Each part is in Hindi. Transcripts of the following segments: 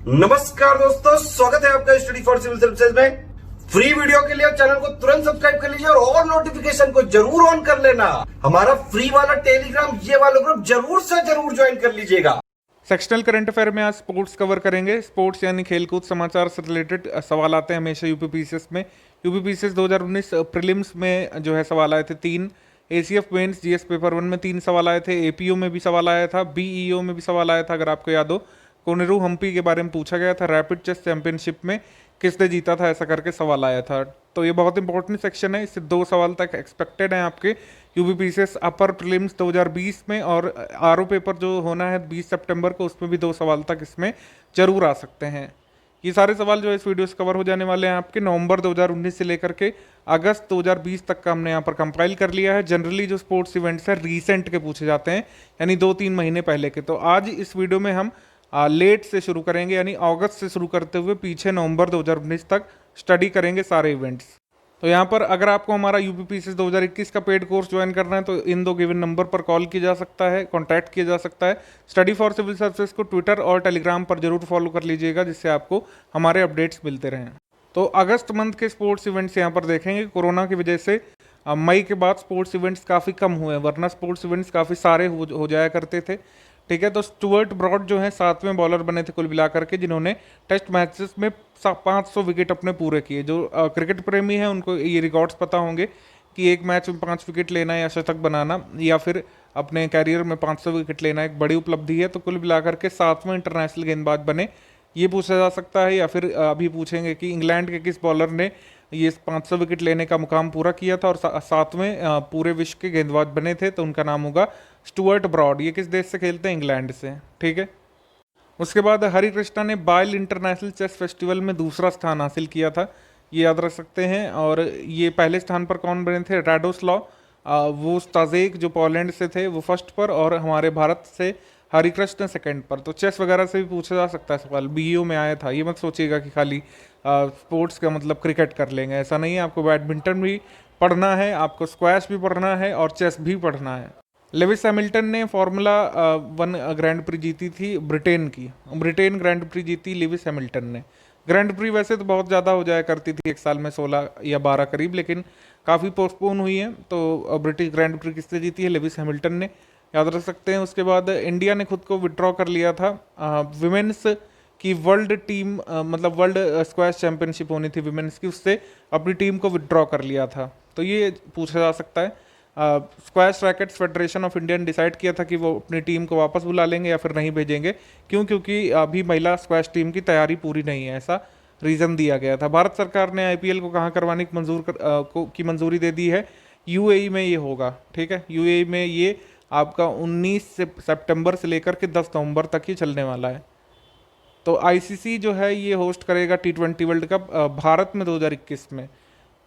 नमस्कार दोस्तों, स्वागत है आपका स्टडी फॉर सिविल सर्विसेज में। फ्री वीडियो के लिए चैनल को तुरंत सब्सक्राइब कर लीजिए और नोटिफिकेशन को जरूर ऑन कर लेना। हमारा फ्री वाला टेलीग्राम ये वाला ग्रुप जरूर से जरूर ज्वाइन कर लीजिएगा। सेक्शनल करंट अफेयर में आज स्पोर्ट्स कवर करेंगे। स्पोर्ट्स यानी खेलकूद समाचार से रिलेटेड सवाल आते हैं हमेशा यूपीपीसीएस में। यूपीपीसीएस 2019 प्रीलिम्स में जो है सवाल आए थे 3, एसीएफ मेंस जीएस पेपर 1 में 3 सवाल आए थे, एपीओ में भी सवाल आया था, बीईओ में भी सवाल आया था। अगर आपको याद हो, कोनेरू हम्पी के बारे में पूछा गया था, रैपिड चेस चैंपियनशिप में किसने जीता था, ऐसा करके सवाल आया था। तो ये बहुत इंपॉर्टेंट सेक्शन है, इससे 2 सवाल तक एक्सपेक्टेड हैं आपके यूपीपीसीएस अपर प्रीलिम्स 2020 में, और आरओ पेपर जो होना है 20 सितंबर को, उसमें भी 2 सवाल तक इसमें जरूर आ सकते हैं। ये सारे सवाल जो है इस वीडियो से कवर हो जाने वाले हैं आपके नवंबर 2019 से लेकर के अगस्त 2020 तक का हमने यहाँ पर कंपाइल कर लिया है। जनरली जो स्पोर्ट्स इवेंट्स है रीसेंट के पूछे जाते हैं, यानी 2-3 महीने पहले के। तो आज इस वीडियो में हम लेट से शुरू करेंगे, यानी अगस्त से शुरू करते हुए पीछे नवंबर 2019 तक स्टडी करेंगे सारे इवेंट्स। तो यहाँ पर अगर आपको हमारा यूपीपीसीएस 2021 का पेड कोर्स ज्वाइन करना है तो इन 2 गिवन नंबर पर कॉल किया जा सकता है, कॉन्टैक्ट किया जा सकता है। स्टडी फॉर सिविल सर्विसेज को ट्विटर और टेलीग्राम पर जरूर फॉलो कर लीजिएगा, जिससे आपको हमारे अपडेट्स मिलते रहें। तो अगस्त मंथ के स्पोर्ट्स इवेंट्स यहाँ पर देखेंगे। कोरोना की वजह से मई के बाद स्पोर्ट्स इवेंट्स काफ़ी कम हुए, वरना स्पोर्ट्स इवेंट्स काफ़ी सारे हो जाया करते थे। ठीक है, तो स्टुअर्ट ब्रॉड जो है 7वें बॉलर बने थे कुल मिलाकर के, जिन्होंने टेस्ट मैचेस में 500 विकेट अपने पूरे किए। जो क्रिकेट प्रेमी हैं उनको ये रिकॉर्ड्स पता होंगे कि एक मैच में 5 विकेट लेना या शतक बनाना या फिर अपने कैरियर में 500 विकेट लेना एक बड़ी उपलब्धि है। तो कुल मिलाकर के 7वें इंटरनेशनल गेंदबाज बने, ये पूछा जा सकता है। या फिर अभी पूछेंगे कि इंग्लैंड के किस बॉलर ने ये 500 विकेट लेने का मुकाम पूरा किया था और 7वें पूरे विश्व के गेंदबाज बने थे, तो उनका नाम होगा स्टुअर्ट ब्रॉड। ये किस देश से खेलते हैं? इंग्लैंड से। ठीक है, उसके बाद हरि कृष्णा ने बाइल इंटरनेशनल चेस फेस्टिवल में 2रा स्थान हासिल किया था, ये याद रख सकते हैं। और ये पहले स्थान पर कौन बने थे? राडोस्लाव वोस्ताजेक जो पोलैंड से थे, वो फर्स्ट पर, और हमारे भारत से हरिकृष्ण सेकंड पर। तो चेस वगैरह से भी पूछा जा सकता है सवाल, बीईओ में आया था। ये मत सोचिएगा कि खाली स्पोर्ट्स का मतलब क्रिकेट कर लेंगे, ऐसा नहीं है। आपको बैडमिंटन भी पढ़ना है, आपको स्क्वैश भी पढ़ना है और चेस भी पढ़ना है। लेविस हैमिल्टन ने फार्मूला 1 ग्रैंड प्री जीती थी ब्रिटेन की, ब्रिटेन ग्रैंड प्री जीती लेविस हैमिल्टन ने। ग्रैंड प्री वैसे तो बहुत ज़्यादा हो जाया करती थी, एक साल में 16 या 12 करीब, लेकिन काफ़ी पोस्टपोन हुई है। तो ब्रिटिश ग्रैंड प्री किसने जीती है? लेविस हैमिल्टन ने, याद रख सकते हैं। उसके बाद इंडिया ने खुद को विड्रॉ कर लिया था। विमेंस की वर्ल्ड टीम मतलब वर्ल्ड स्क्वैश चैंपियनशिप होनी थी विमेंस की, उससे अपनी टीम को विड्रॉ कर लिया था। तो ये पूछा जा सकता है। Squash rackets federation of India ने डिसाइड किया था कि वो अपनी टीम को वापस बुला लेंगे या फिर नहीं भेजेंगे। क्यों? क्योंकि अभी महिला स्क्वैश टीम की तैयारी पूरी नहीं है, ऐसा रीज़न दिया गया था। भारत सरकार ने आईपीएल को कहाँ करवाने की मंजूरी दे दी है? यूएई में ये होगा। ठीक है, यूएई में ये आपका 19 सितंबर से लेकर के 10 नवंबर तक ही चलने वाला है। तो आईसीसी जो है ये होस्ट करेगा T20 वर्ल्ड कप भारत में 2021 में।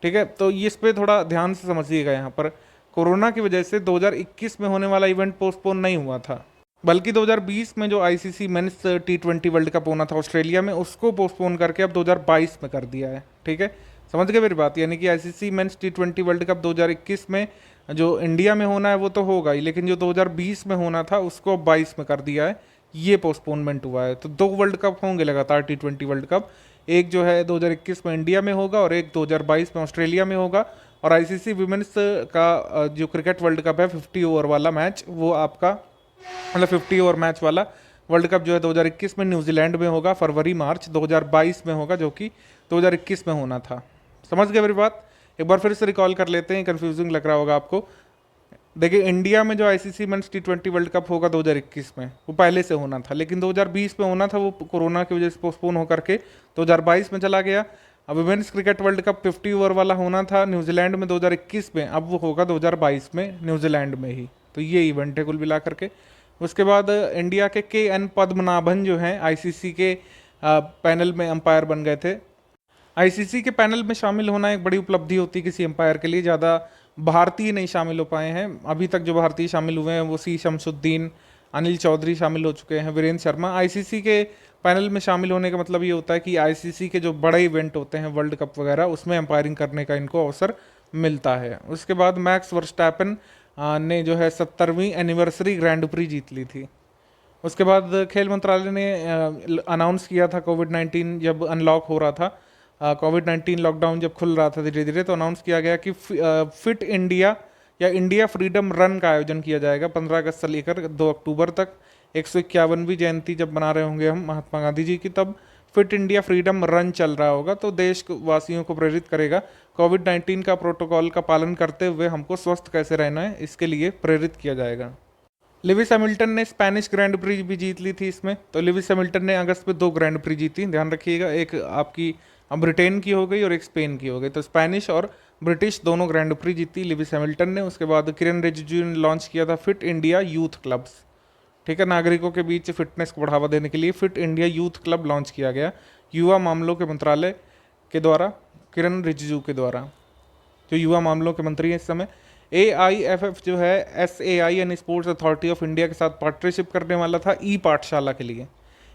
ठीक है, तो इस पे थोड़ा ध्यान से समझिएगा। यहाँ पर कोरोना की वजह से 2021 में होने वाला इवेंट पोस्टपोन नहीं हुआ था, बल्कि 2020 में जो ICC men's T20 world cup होना था ऑस्ट्रेलिया में, उसको पोस्टपोन करके अब 2022 में कर दिया है। ठीक है, समझ गए मेरी बात? यानी कि ICC men's T20 world cup 2021 में जो इंडिया में होना है वो तो होगा ही, लेकिन जो 2020 में होना था उसको अब 22 में कर दिया है, ये पोस्टपोनमेंट हुआ है। तो 2 वर्ल्ड कप होंगे लगातार T20 वर्ल्ड कप, एक जो है 2021 में इंडिया में होगा और एक 2022 में ऑस्ट्रेलिया में होगा। और आईसीसी विमेंस का जो क्रिकेट वर्ल्ड कप है 50 ओवर वाला मैच, वो आपका मतलब 50 ओवर मैच वाला वर्ल्ड कप जो है 2021 में न्यूजीलैंड में होगा, फरवरी मार्च 2022 में होगा, जो कि 2021 में होना था। समझ गए मेरी बात? एक बार फिर से रिकॉल कर लेते हैं, कंफ्यूजिंग लग रहा होगा आपको। देखिए, इंडिया में जो ICC men's T20 world cup होगा 2021 में, वो पहले से होना था, लेकिन 2020 में होना था, वो कोरोना की वजह से पोस्टपोन होकर के 2022 में चला गया। अब women's cricket world cup 50 over वाला होना था न्यूजीलैंड में 2021 में, अब वो होगा 2022 में न्यूजीलैंड में ही। तो ये इवेंट है कुल मिलाकर के। उसके बाद इंडिया के एन पद्मनाभन जो हैं आईसीसी के पैनल में अंपायर बन गए थे। आईसीसी के पैनल में शामिल होना एक बड़ी उपलब्धि होती है किसी अंपायर के लिए। ज़्यादा भारतीय नहीं शामिल हो पाए हैं अभी तक। जो भारतीय शामिल हुए हैं वो सी शमसुद्दीन, अनिल चौधरी शामिल हो चुके हैं, वीरेंद्र शर्मा। आईसीसी के पैनल में शामिल होने का मतलब ये होता है कि आईसीसी के जो बड़े इवेंट होते हैं वर्ल्ड कप वगैरह, उसमें अंपायरिंग करने का इनको अवसर मिलता है। उसके बाद मैक्स वर्स्टैपन ने जो है 70वीं एनिवर्सरी ग्रैंड प्री जीत ली थी। उसके बाद खेल मंत्रालय ने अनाउंस किया था, कोविड-19 जब अनलॉक हो रहा था, कोविड-19 लॉकडाउन जब खुल रहा था धीरे धीरे, तो अनाउंस किया गया कि फिट इंडिया या इंडिया फ्रीडम रन का आयोजन किया जाएगा 15 अगस्त से लेकर 2 अक्टूबर तक। 151वीं जयंती जब मना रहे होंगे हम महात्मा गांधी जी की, तब फिट इंडिया फ्रीडम रन चल रहा होगा, तो देश वासियों को प्रेरित करेगा कोविड-19 का प्रोटोकॉल का पालन करते हुए हमको स्वस्थ कैसे रहना है, इसके लिए प्रेरित किया जाएगा। लिविस हैमिल्टन ने स्पेनिश ग्रैंड प्री भी जीत ली थी इसमें। तो लिविस हैमिल्टन ने अगस्त में 2 ग्रैंड प्री जीती, ध्यान रखिएगा, एक आपकी ब्रिटेन की हो गई और एक स्पेन की हो गई। तो स्पेनिश और ब्रिटिश दोनों ग्रैंड प्री जीती लिविस हैमिल्टन ने। उसके बाद किरण रिजिजू ने लॉन्च किया था फिट इंडिया यूथ क्लब्स, ठीक है, नागरिकों के बीच फिटनेस को बढ़ावा देने के लिए fit India youth club launch किया गया युवा मामलों के मंत्रालय के द्वारा, किरण रिजिजू के द्वारा, जो युवा मामलों के मंत्री हैं इस समय। AIFF जो है SAI यानी स्पोर्ट्स अथॉरिटी ऑफ इंडिया के साथ पार्टनरशिप करने वाला था ई पाठशाला के लिए।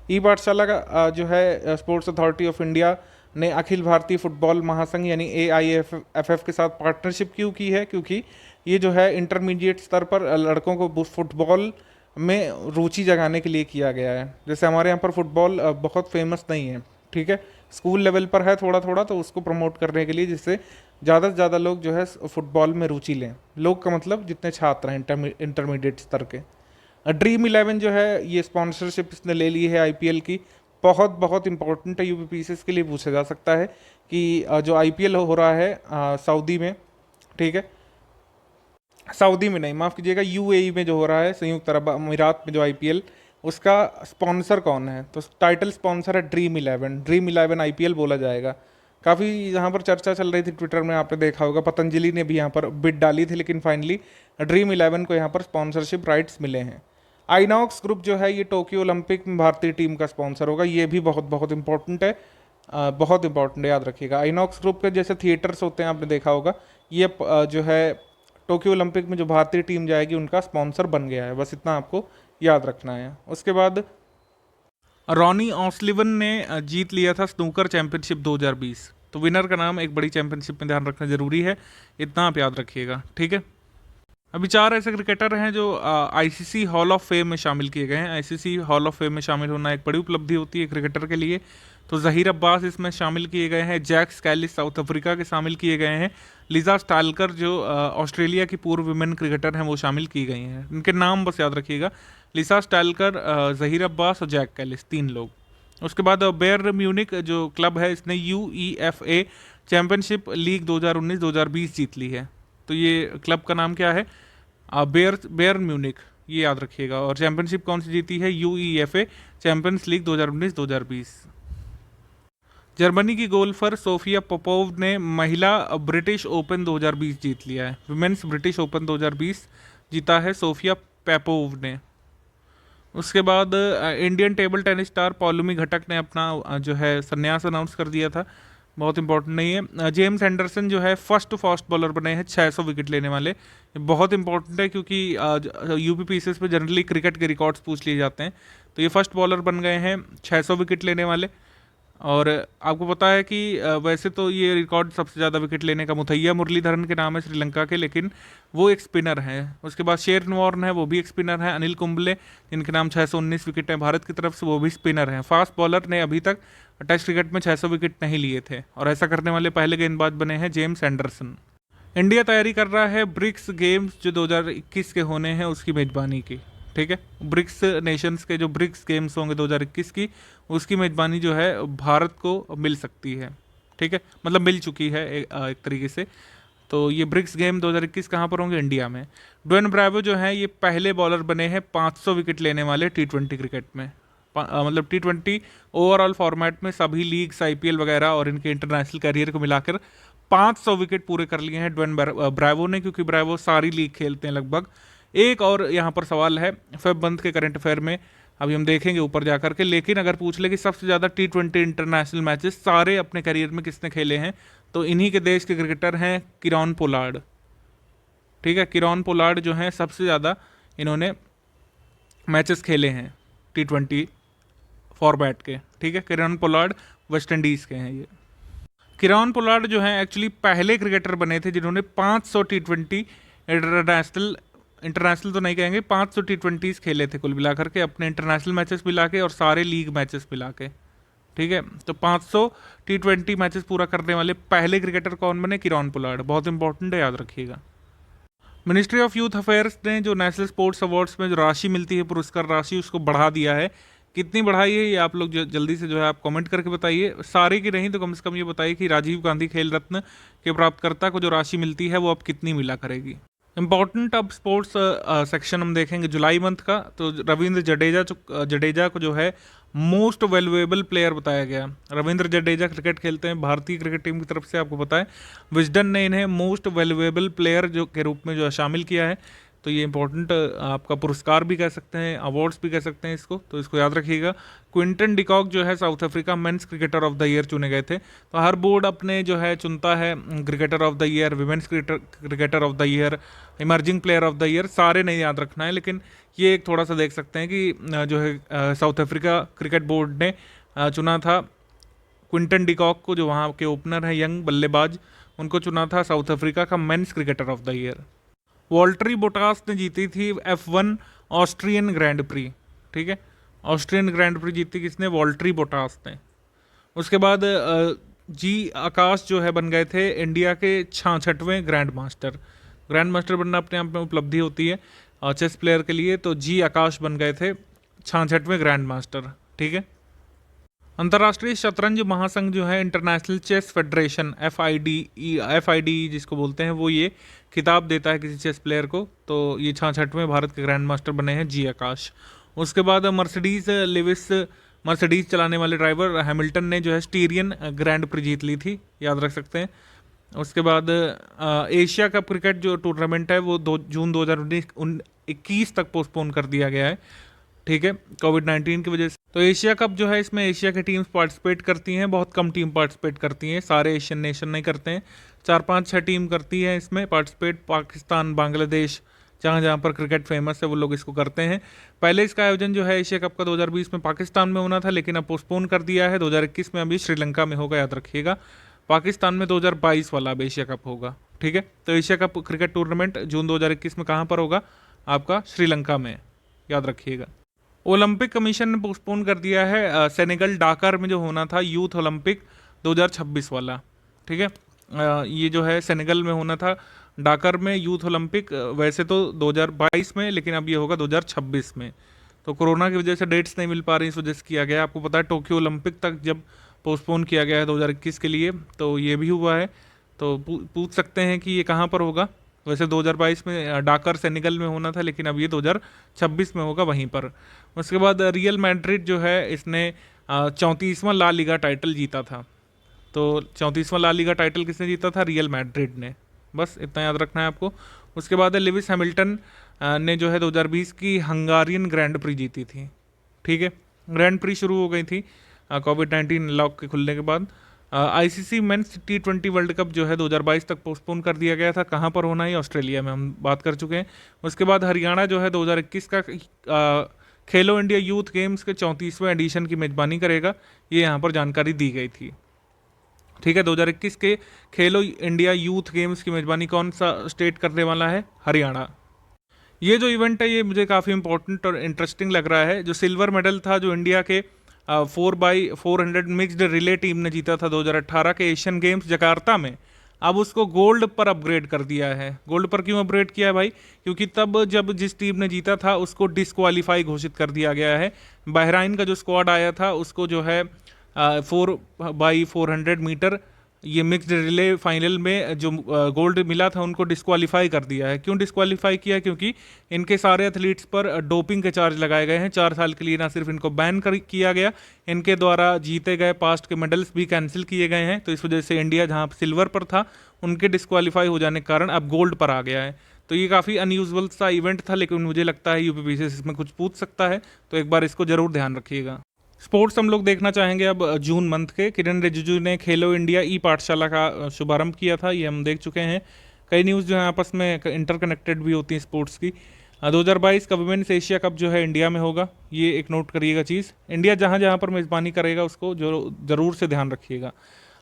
ई पाठशाला का जो है स्पोर्ट्स अथॉरिटी ऑफ इंडिया ने अखिल भारतीय फुटबॉल महासंघ यानी AIFF के साथ पार्टनरशिप क्यों की है? क्योंकि ये जो है इंटरमीडिएट स्तर पर लड़कों को फुटबॉल में रुचि जगाने के लिए किया गया है। जैसे हमारे यहाँ पर फुटबॉल बहुत फेमस नहीं है, ठीक है, स्कूल लेवल पर है थोड़ा थोड़ा, तो उसको प्रमोट करने के लिए, जिससे ज़्यादा से ज़्यादा लोग जो है फुटबॉल में रुचि लें। लोग का मतलब जितने छात्र हैं इंटरमीडिएट स्तर के। ड्रीम 11 जो है ये स्पॉन्सरशिप इसने ले ली है IPL की। बहुत बहुत इंपॉर्टेंट है, UPPCS के लिए पूछा जा सकता है कि जो IPL हो रहा है सऊदी में, ठीक है, सऊदी में नहीं, माफ़ कीजिएगा, UAE में जो हो रहा है, संयुक्त अरब अमीरात में जो IPL, उसका स्पॉन्सर कौन है? तो टाइटल स्पॉन्सर है ड्रीम 11। ड्रीम 11 IPL बोला जाएगा। काफ़ी यहाँ पर चर्चा चल रही थी ट्विटर में, आपने देखा होगा, पतंजलि ने भी यहाँ पर बिड डाली थी, लेकिन फाइनली ड्रीम 11 को यहाँ पर स्पॉन्सरशिप राइट्स मिले हैं। आइनॉक्स ग्रुप जो है ये टोक्यो ओलंपिक में भारतीय टीम का स्पॉन्सर होगा। ये भी बहुत बहुत इंपॉर्टेंट है, बहुत इंपॉर्टेंट है, याद रखिएगा। आइनॉक्स ग्रुप के जैसे थिएटर्स होते हैं, आपने देखा होगा, ये जो है टोक्यो ओलंपिक में जो भारतीय टीम जाएगी उनका स्पॉन्सर बन गया है। बस इतना आपको याद रखना है। उसके बाद रॉनी ऑसलिवन ने जीत लिया था स्नूकर चैंपियनशिप 2020। तो विनर का नाम एक बड़ी चैंपियनशिप में ध्यान रखना जरूरी है, इतना आप याद रखिएगा, ठीक है। अभी 4 ऐसे क्रिकेटर हैं जो ICC हॉल ऑफ फेम में शामिल किए गए हैं। ICC हॉल ऑफ फेम में शामिल होना एक बड़ी उपलब्धि होती है क्रिकेटर के लिए। तो जहीर अब्बास इसमें शामिल किए गए हैं, जैक स्कैलिस साउथ अफ्रीका के शामिल किए गए हैं, लिजा स्टालकर जो ऑस्ट्रेलिया की पूर्व विमेन क्रिकेटर हैं वो शामिल की गई हैं। इनके नाम बस याद रखिएगा, लिसा स्टालकर, जहीर अब्बास और जैक कैलिस, 3 लोग। उसके बाद बेयर म्यूनिक जो क्लब है, इसने UEFA चैंपियनशिप लीग 2019-2020 जीत ली है। तो ये क्लब का नाम क्या है? बेयर म्यूनिक, ये याद रखिएगा। और चैंपियनशिप कौन सी जीती है? UEFA champions league 2019-2020। जर्मनी की गोल्फर सोफिया पोपोव ने महिला ब्रिटिश ओपन 2020 जीत लिया है। विमेंस ब्रिटिश ओपन 2020 जीता है सोफिया पोपोव ने। उसके बाद इंडियन टेबल टेनिस स्टार पॉलुमी घटक ने अपना जो है संन्यास अनाउंस कर दिया था। बहुत इंपॉर्टेंट नहीं है। जेम्स एंडरसन जो है फर्स्ट फास्ट बॉलर बने हैं 600 विकेट लेने वाले। ये बहुत इंपॉर्टेंट है क्योंकि UPPCS पे जनरली क्रिकेट के रिकॉर्ड्स पूछ लिए जाते हैं। तो ये फर्स्ट बॉलर बन गए हैं 600 विकेट लेने वाले। और आपको पता है कि वैसे तो ये रिकॉर्ड सबसे ज़्यादा विकेट लेने का मुथैया मुरलीधरन के नाम है श्रीलंका के, लेकिन वो एक स्पिनर हैं। उसके बाद शेरन वॉर्न है, वो भी एक स्पिनर है। अनिल कुंबले जिनके नाम 619 विकेट हैं भारत की तरफ से, वो भी स्पिनर हैं। फास्ट बॉलर ने अभी तक टेस्ट क्रिकेट में 600 विकेट नहीं लिए थे और ऐसा करने वाले पहले गेंदबाज बने हैं जेम्स एंडरसन। इंडिया तैयारी कर रहा है ब्रिक्स गेम्स जो 2021 के होने हैं उसकी मेज़बानी की, ठीक है। ब्रिक्स नेशंस के जो ब्रिक्स गेम्स होंगे 2021 की, उसकी मेज़बानी जो है भारत को मिल सकती है, ठीक है, मतलब मिल चुकी है एक तरीके से। तो ये ब्रिक्स गेम 2021 कहाँ पर होंगे? इंडिया में। ड्वेन ब्रावो जो है ये पहले बॉलर बने हैं 500 विकेट लेने वाले T20 क्रिकेट में। मतलब T20 ओवरऑल फॉर्मेट में सभी लीग्स IPL वगैरह और इनके इंटरनेशनल करियर को मिलाकर 500 विकेट पूरे कर लिए हैं ड्वेन ब्रावो ने, क्योंकि ब्रावो सारी लीग खेलते हैं लगभग। एक और यहाँ पर सवाल है फेब मंथ के करंट अफेयर में, अभी हम देखेंगे ऊपर जा करके, लेकिन अगर पूछ ले कि सबसे ज़्यादा T20 इंटरनेशनल मैचेस सारे अपने करियर में किसने खेले हैं, तो इन्हीं के देश के क्रिकेटर हैं किरॉन पोलार्ड, ठीक है। किरॉन पोलार्ड जो हैं सबसे ज़्यादा इन्होंने मैचेस खेले हैं T20 फॉर्मेट के, ठीक है। किरॉन पोलार्ड वेस्ट इंडीज़ के हैं ये। किरॉन पोलार्ड जो हैं एक्चुअली पहले क्रिकेटर बने थे जिन्होंने 500 T20 इंटरनेशनल इंटरनेशनल तो नहीं कहेंगे, 500 T20s खेले थे कुल मिलाकर के, अपने इंटरनेशनल मैचेस मिला के और सारे लीग मैचेस मिला के। ठीक है, तो 500 T20 मैचेस पूरा करने वाले पहले क्रिकेटर कौन बने? Kieron Pollard. बहुत इंपॉर्टेंट है, याद रखिएगा। मिनिस्ट्री ऑफ यूथ अफेयर्स ने जो नेशनल स्पोर्ट्स अवार्ड्स में जो राशि मिलती है, पुरस्कार राशि, उसको बढ़ा दिया है। कितनी बढ़ाई है ये आप लोग जल्दी से जो है आप कमेंट करके बताइए। सारे की नहीं तो कम से कम ये बताइए कि राजीव गांधी खेल रत्न के प्राप्तकर्ता को जो राशि मिलती है वो अब कितनी मिला करेगी। इम्पॉर्टेंट अब स्पोर्ट्स सेक्शन हम देखेंगे जुलाई मंथ का। तो रविंद्र जडेजा को जो है मोस्ट वैल्यूएबल प्लेयर बताया गया। रविंद्र जडेजा क्रिकेट खेलते हैं भारतीय क्रिकेट टीम की तरफ से, आपको पता है। विजडन ने इन्हें मोस्ट वैल्यूएबल प्लेयर जो के रूप में जो है शामिल किया है। तो ये इंपॉर्टेंट आपका पुरस्कार भी कह सकते हैं, अवार्ड्स भी कह सकते हैं इसको, तो इसको याद रखिएगा। क्विंटन डिकॉक जो है south Africa mains cricketer of the year चुने गए थे। तो हर बोर्ड अपने जो है चुनता है cricketer of the year, women's cricketer of the year, emerging player of the year. सारे नहीं याद रखना है, लेकिन ये एक थोड़ा सा देख सकते हैं कि जो है साउथ अफ्रीका क्रिकेट बोर्ड ने चुना था क्विंटन डिकॉक को, जो वहाँ के ओपनर है, यंग बल्लेबाज, उनको चुना था साउथ अफ्रीका का mains cricketer of the year. वॉल्टरी Bottas ने जीती थी F1 ऑस्ट्रियन ग्रैंड प्री। ठीक है, ऑस्ट्रियन ग्रैंड प्री जीती किसने? वॉल्टरी बोटास ने। उसके बाद जी आकाश जो है बन गए थे इंडिया के 66वें ग्रैंड मास्टर। ग्रैंड मास्टर बनना अपने आप में उपलब्धि होती है चेस प्लेयर के लिए। तो जी आकाश बन गए थे 66वें ग्रैंड मास्टर। ठीक है, अंतर्राष्ट्रीय शतरंज महासंघ जो है इंटरनेशनल चेस फेडरेशन FIDE जिसको बोलते हैं, वो ये खिताब देता है किसी चेस प्लेयर को। तो ये 66वें भारत के ग्रैंड मास्टर बने हैं जी आकाश। उसके बाद मर्सिडीज चलाने वाले ड्राइवर हैमिल्टन ने जो है स्टीरियन ग्रैंड प्री जीत ली थी, याद रख सकते हैं। उसके बाद एशिया कप क्रिकेट जो टूर्नामेंट है वो जून 2021 तक पोस्टपोन कर दिया गया है। ठीक है, कोविड-19 की वजह से। तो एशिया कप जो है इसमें एशिया की टीम्स पार्टिसिपेट करती हैं, बहुत कम टीम पार्टिसिपेट करती हैं, सारे एशियन नेशन नहीं करते हैं। 4, 5, 6 टीम करती है इसमें पार्टिसिपेट। पाकिस्तान, बांग्लादेश, जहाँ पर क्रिकेट फेमस है वो लोग इसको करते हैं। पहले इसका आयोजन जो है एशिया कप का 2020 में पाकिस्तान में होना था, लेकिन अब पोस्टपोन कर दिया है। 2021 में अभी श्रीलंका में होगा, याद रखिएगा। पाकिस्तान में 2022 वाला अब एशिया कप होगा। ठीक है, तो एशिया कप क्रिकेट टूर्नामेंट जून 2021 में कहाँ पर होगा? आपका श्रीलंका में, याद रखिएगा। ओलंपिक कमीशन ने पोस्टपोन कर दिया है सेनेगल डाकर में जो होना था यूथ ओलंपिक 2026 वाला। ठीक है, ये जो है सेनेगल में होना था डाकर में यूथ ओलंपिक, वैसे तो 2022 में, लेकिन अब ये होगा 2026 में। तो कोरोना की वजह से डेट्स नहीं मिल पा रही, इस वजह से किया गया। आपको पता है टोक्यो ओलंपिक तक जब पोस्टपोन किया गया है 2021 के लिए, तो ये भी हुआ है। तो पूछ सकते हैं कि ये कहाँ पर होगा। वैसे 2022 में डाकर सेनेगल में होना था, लेकिन अब ये 2026 में होगा वहीं पर। उसके बाद रियल मैड्रिड जो है इसने 34वां ला लीगा टाइटल जीता था। तो 34वां ला लीगा टाइटल किसने जीता था? रियल मैड्रिड ने। बस इतना याद रखना है आपको। उसके बाद लिविस हैमिल्टन ने जो है 2020 की हंगारियन ग्रैंड प्री जीती थी। ठीक है, ग्रैंड प्री शुरू हो गई थी कोविड-19 लॉक के खुलने के बाद। ICC mains T20 world cup जो है 2022 तक पोस्टपोन कर दिया गया था। कहाँ पर होना है? ऑस्ट्रेलिया में, हम बात कर चुके हैं। उसके बाद हरियाणा जो है 2021 का खेलो इंडिया यूथ गेम्स के 34वें एडिशन की मेजबानी करेगा, ये यहाँ पर जानकारी दी गई थी। ठीक है, 2021 के खेलो इंडिया यूथ गेम्स की मेजबानी कौन सा स्टेट करने वाला है? हरियाणा। ये जो इवेंट है ये मुझे काफ़ी इंपॉर्टेंट और इंटरेस्टिंग लग रहा है। जो सिल्वर मेडल था जो इंडिया के 4x400 मिक्स्ड रिले टीम ने जीता था 2018 के एशियन गेम्स जकार्ता में, अब उसको गोल्ड पर अपग्रेड कर दिया है। गोल्ड पर क्यों अपग्रेड किया है भाई? क्योंकि तब जब जिस टीम ने जीता था उसको डिस्क्वालीफाई घोषित कर दिया गया है। बहराइन का जो स्क्वाड आया था उसको जो है 4x400 मीटर ये मिक्स्ड रिले फाइनल में जो गोल्ड मिला था उनको डिस्क्वालीफाई कर दिया है। क्यों डिस्क्वालीफाई किया? क्योंकि इनके सारे एथलीट्स पर डोपिंग के चार्ज लगाए गए हैं। 4 साल के लिए ना सिर्फ इनको बैन किया गया, इनके द्वारा जीते गए पास्ट के मेडल्स भी कैंसिल किए गए हैं। तो इस वजह से इंडिया जहां सिल्वर पर था उनके डिस्क्वालीफाई हो जाने के कारण अब गोल्ड पर आ गया है। तो ये काफ़ी अनयूजुअल सा इवेंट था, लेकिन मुझे लगता है यूपीपीसीएस इसमें कुछ पूछ सकता है, तो एक बार इसको जरूर ध्यान रखिएगा। स्पोर्ट्स हम लोग देखना चाहेंगे अब जून मंथ के। किरण रिजिजू ने खेलो इंडिया ई पाठशाला का शुभारंभ किया था, ये हम देख चुके हैं। कई न्यूज़ जो है आपस में इंटरकनेक्टेड भी होती हैं स्पोर्ट्स की। 2022 का वुमेन्स एशिया कप जो है इंडिया में होगा, ये एक नोट करिएगा चीज़। इंडिया जहाँ जहाँ पर मेज़बानी करेगा उसको जो ज़रूर से ध्यान रखिएगा।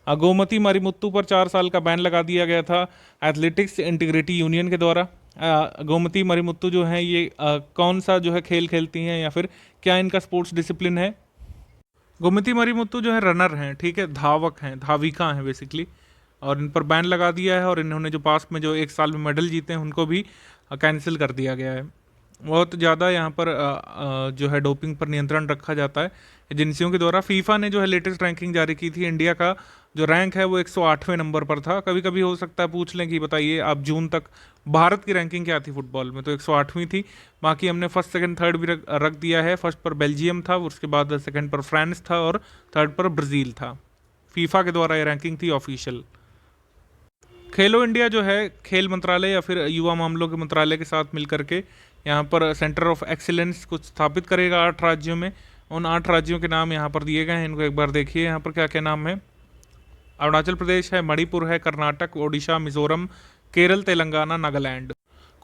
गोमती मारीमुत्तू पर 4 साल का बैन लगा दिया गया था एथलेटिक्स इंटीग्रिटी यूनियन के द्वारा। गोमती मरिमुत्तु जो हैं ये कौन सा जो है खेल खेलती हैं या फिर क्या इनका स्पोर्ट्स डिसिप्लिन है? गोमती मरिमुत्तु जो है रनर हैं, ठीक है, धावक हैं, धाविका हैं बेसिकली, और इन पर बैन लगा दिया है और इन्होंने जो पास में जो एक साल में मेडल जीते हैं उनको भी कैंसिल कर दिया गया है। बहुत ज़्यादा यहाँ पर जो है डोपिंग पर नियंत्रण रखा जाता है एजेंसियों के द्वारा। फीफा ने जो है लेटेस्ट रैंकिंग जारी की थी, इंडिया का जो रैंक है वो 108वें नंबर पर था। कभी कभी हो सकता है पूछ लें कि बताइए आप जून तक भारत की रैंकिंग क्या थी फुटबॉल में, तो 108वीं थी। बाकी हमने फर्स्ट सेकंड थर्ड भी रख दिया है। फर्स्ट पर बेल्जियम था, उसके बाद सेकंड पर फ्रांस था और थर्ड पर ब्राज़ील था। फीफा के द्वारा ये रैंकिंग थी ऑफिशियल। खेलो इंडिया जो है खेल मंत्रालय या फिर युवा मामलों के मंत्रालय के साथ मिलकर के यहाँ पर सेंटर ऑफ एक्सीलेंस कुछ स्थापित करेगा 8 राज्यों में। उन 8 राज्यों के नाम यहाँ पर दिए गए हैं, इनको एक बार देखिए यहाँ पर क्या क्या नाम है। अरुणाचल प्रदेश है, मणिपुर है, कर्नाटक, ओडिशा, मिजोरम, केरल, तेलंगाना, नागालैंड।